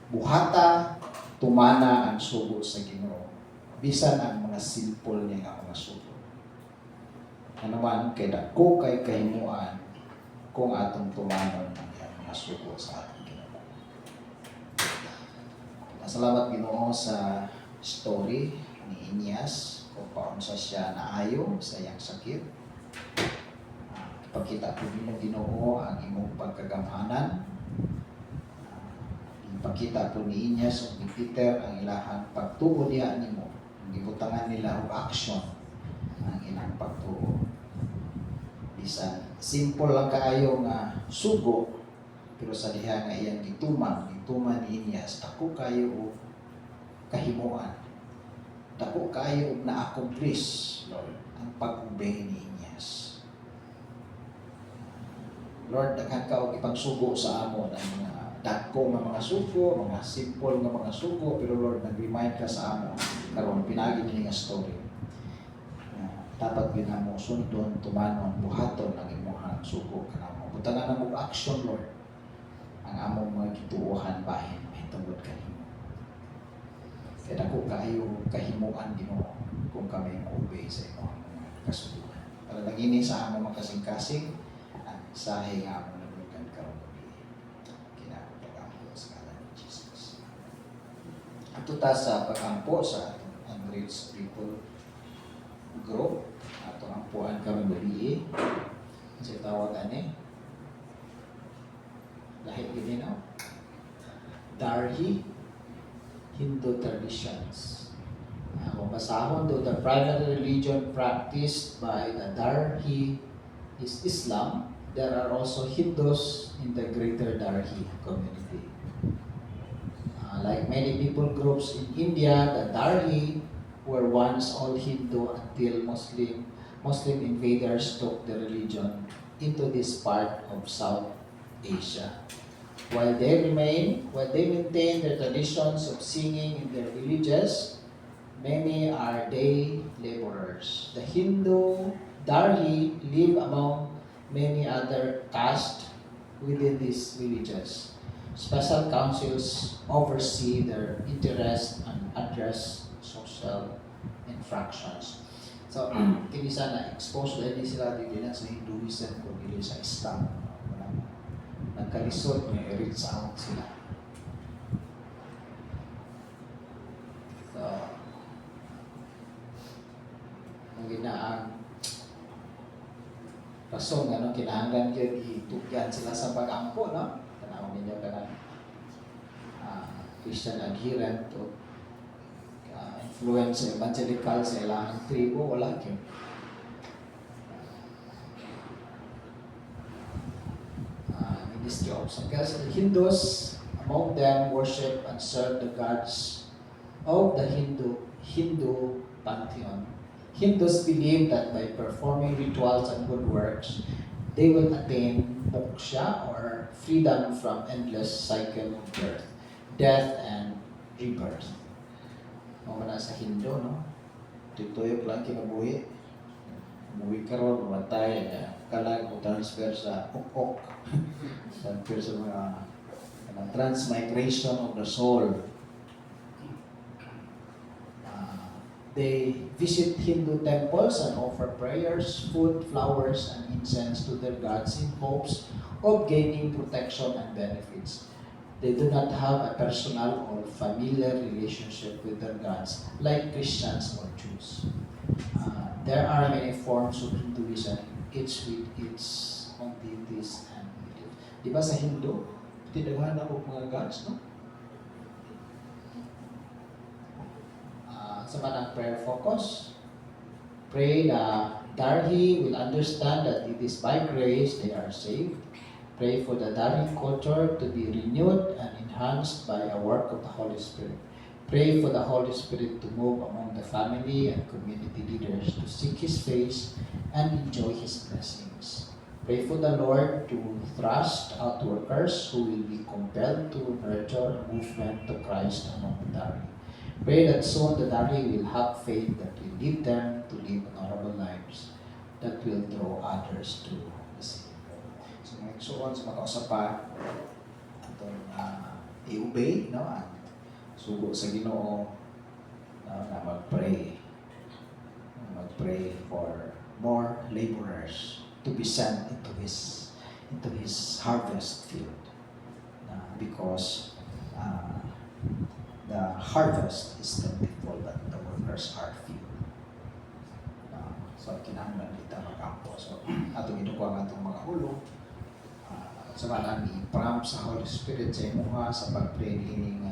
buhata, tumana ang sugo sa Ginoo. Bisan ang mga simple niya nga mga sugo. Ano man, kay dako kay kahimuan kung atong tumanon ang mga sugo sa ating Ginoo. Salamat Ginoo sa story ni Inias kung paano siya naayo sa iyang sakit. Ipakita po din ng Ginoo ang imong pagkagamhanan. Ipakita po ni Inias o ni Peter ang ilahang pagtuo niya nimo. Gibutangan nila og action ang ilang pagtuo. Bisan simple lang kaayo nga sugo, pero sa diha nga iyang gituman ni Inias, dako kayo o kahimuan. Dako kayo og na-accomplish, Lord, ang pag-obey ni Inias. Lord, daghan ka og ipagsugo sa amon ang mga dako nga mga sugo, mga simple nga mga sugo, pero Lord, nag-remind ka sa amon karon pinagi ni nga story. Dapat ginamo sundon, tumanon, buhaton ang imong sugo kanamo. Butangan ang action, Lord. Ang among mga gituohan bahin may tungod kanimo. Kaya dako kayo kahimuan Ginoo kung kami obey sa imong mga kasuduan. Para lagini sa among makasing-kasing ang mensahe nga among naglugan karon kinapag-ampo sa ngalan ni Jesus. Ato ta sa pag-ampo sa Unreached People Group, ato ampuan karon gabi. Kasi tawag ani lahit gini no? Darhi Hindu traditions. Kung basahon do, the primary religion practiced by the Darhi is Islam. There are also Hindus in the greater Darhi community. Like many people groups in India, the Darhi were once all Hindu until Muslim invaders took the religion into this part of South Asia. While they maintain their traditions of singing in their villages, many are day laborers. The Hindu Darhi live among many other castes within these villages. Special councils oversee their interests and address social infractions. So, kini sana expose dahil sila din sa Hinduism kung dili sa Islam. Nagkalisod niya, i-reach out sila. So, ang ginaang rason, kinahanglan yun, itugyan sila sa pag-ampo, no? Tanawin ninyo ka na Christian adherent o influence evangelical sa ilang tribo, wala yun. These jobs. Because the Hindus among them worship and serve the gods of the Hindu Hindu pantheon, Hindus believe that by performing rituals and good works, they will attain moksha or freedom from endless cycle of birth, death, and rebirth. Mamana sa Hindu, no? Tuyok lang kinabuhi. Umuwi ka ron, matay, kalag, transfer sa ukok. Transfer sa mga transmigration of the soul. They visit Hindu temples and offer prayers, food, flowers, and incense to their gods in hopes of gaining protection and benefits. They do not have a personal or familiar relationship with their gods like Christians or Jews. There are many forms of Hinduism, each with its own deities and beliefs. Di ba sa Hindu, tinaghan ako mga gods, no? Sa manang prayer focus, pray that Darhi will understand that it is by grace they are saved. Pray for the Darhi culture to be renewed and enhanced by a work of the Holy Spirit. Pray for the Holy Spirit to move among the family and community leaders to seek His face and enjoy His blessings. Pray for the Lord to thrust out workers who will be compelled to nurture a movement to Christ among the Dari. Pray that soon the Dari will have faith that will lead them to live honorable lives that will draw others to the Savior. So, ngayon suon sa mga usapan, itong i-obey, no? At sugo sa Ginoo, na mag-pray for more laborers to be sent into His harvest field, because the harvest is plentiful but the workers are few. So kinahanglan kita magampo. So atong ginukuha nga itong mga hulo, sa malang i-prompt sa Holy Spirit sa imuha sa pag-pray healing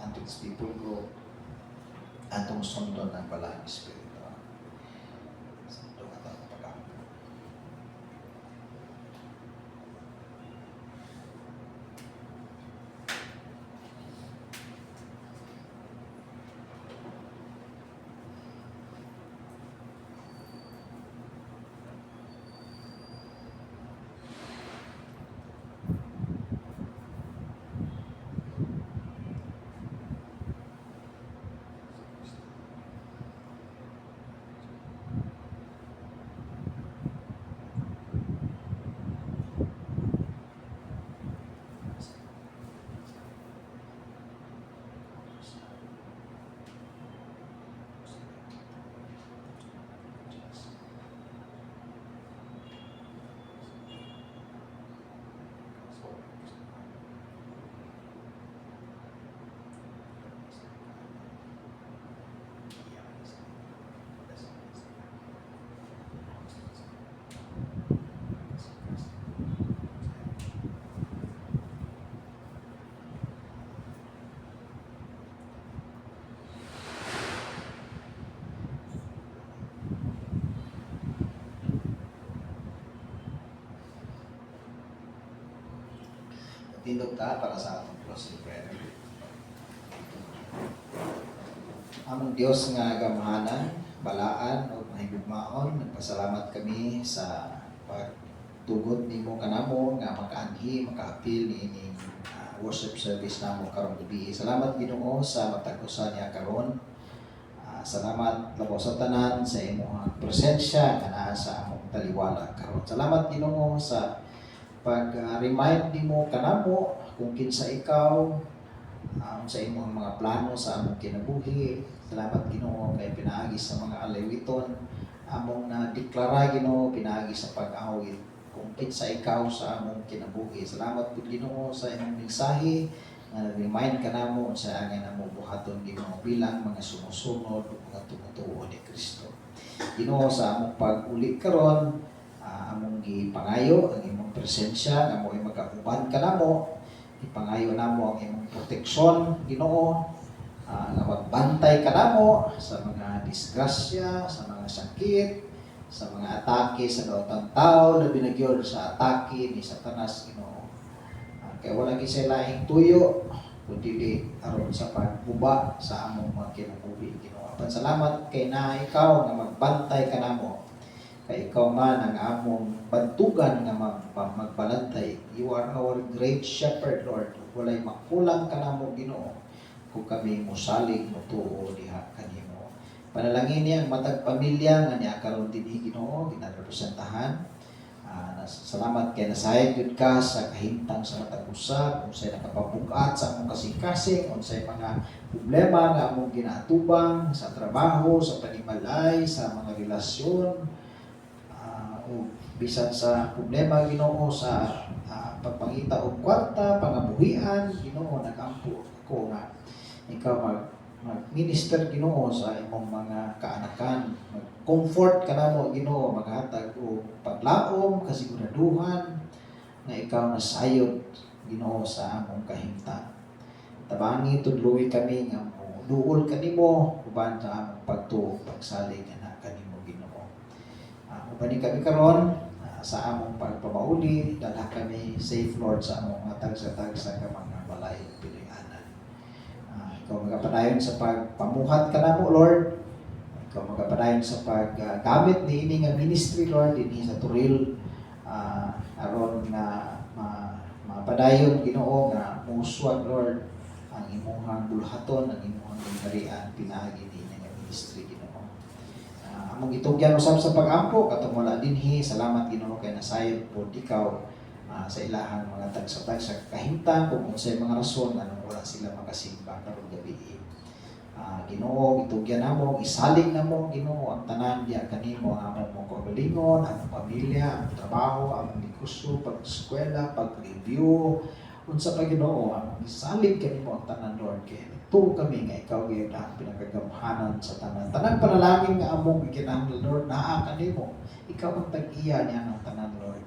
unto His people group atong sundon ng Balahang Espiritu. Sundon atong pagampo. Tindog ta para sa atong closing prayer. Among Dios nga gamahanan, balaan o mahigugmaon, nagpasalamat kami sa pagtugot nimo kanamo nga makaanhi, makaapil ni worship service namo karong gabi. Salamat Ginoo sa matag-usa niya karon. Salamat labo sa tanan sa imong presensya nga naa sa among taliwala karon. Salamat Ginoo sa pag-remind nimo kanamo kung kinsa ikaw, sa imong mga plano sa among kinabuhi. Salamat Ginoo kay pinaagi sa mga alawiton among na deklara Ginoo, pinaagi sa pag-awit kung kinsa ikaw sa among kinabuhi. Salamat pud Ginoo sa imong mensahe nga remind kanamo sa angay namo buhaton Ginoo bilang mga sumusunod ug mga tumutuo ni Kristo. Ginoo sa among pag-uli karon, among gipangayo ang imong presensya nga mo'y magkauban kanamo. Ipangayo namo ang imong proteksyon Ginoo, nga magbantay kanamo sa mga disgrasya, sa mga sakit, sa mga atake sa daotang tao, labi na gyud sa atake ni Satanas Ginoo. Kaya wala gid sa lahing tuyo kundi di aron sa pagbuba sa among mga kinabuhi Ginoo. Salamat kay na ikaw nga magbantay kanamo. Kay ikaw man ang among bantugan nga magbalantay. You are our great shepherd, Lord. Walay makulang kanamo Ginoo kung kami mosalig mo tuo diha kanimo. Panalangin niya ang matag pamilya nga niya karon dinhi Ginoo ginarepresentahan. Salamat kay nasayag yun ka sa kahimtang sa matag usab, unsay nakapabugat sa among kasing-kasing, unsay mga problema nga among ginaatubang sa trabaho, sa panimalay, sa mga relasyon, o bisan sa problema Ginoo sa pagpangita og kwarta, pangabuhian, Ginoo nagampo ko nga ikaw mag-minister Ginoo sa imong mga kaanakan, mag-comfort kanamo Ginoo, maghatag og paglaom, kasiguraduhan nga ikaw nasayod Ginoo sa among kahimtang. Tabangi tudloy kami nga duol kanimo uban sa among pagtuo pagsalig na kanimo Ginoo. Uban kami karon sa among pagpamauli, dala kami safe Lord sa among mga tagsa-tagsa nga mga balay pilianan. Ikaw magapadayon sa pagpamuhat ka na mo, Lord. Ikaw magapadayon sa paggamit ni ini nga ministry, Lord, ini sa Turil. Aron nga mapadayon Ginoo nga muswag, Lord, ang imong bulhaton, ang imong garian, pinaagi ni nga ministry, Ginoo. Among itugyan usab sa pag-ampo, katong wala dinhi, salamat Ginoo kay nasayod po ikaw sa ilahang mga tagsatag sa kahimtang kung unsay mga rason anong wala sila makasimba karong gabi. Ginoo, itugyan namo, isalig namo Ginoo ang tanan diya kanimo, ang among mga kaugalingon, ang pamilya, ang trabaho, ang negosyo, pag-eskwela, pag-review, unsa pa Ginoo, ang isalig kanimo ang tanan Lord kay tuo kami nga ikaw gyud ang pinagagamhanan sa tanan. Tanan panalangin nga among gikinahanglan Lord naa kanimo. Ikaw ang tag-iya niya ng tanan Lord.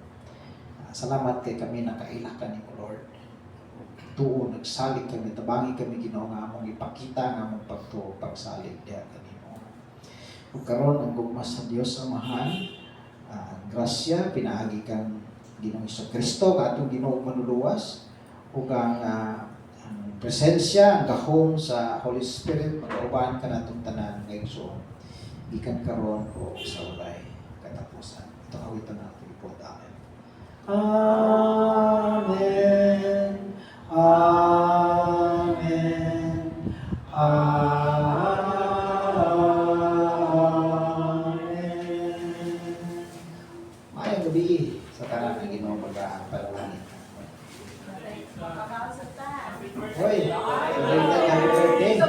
Salamat kay kami nakailah kanimo Lord. Tuo nagsalig kami, tabangi kami Ginoo nga among ipakita nga among pagtuo pagsalig diha kanimo. Ug karon ang gugma sa Dios Amahan, grasya pinaagi kang Ginoong Kristo katong Ginoo manuluwas ug ang presensya, ang gahom sa Holy Spirit magauban ka natong tanan nga igsoon. Gikan karon o sa walay katapusan. Ito awiton natin ipod. Amen. Amen. Amen. Amen. Mayang gabi sa tanan ng Ginoo pag-aalangin. Hoy, happy birthday.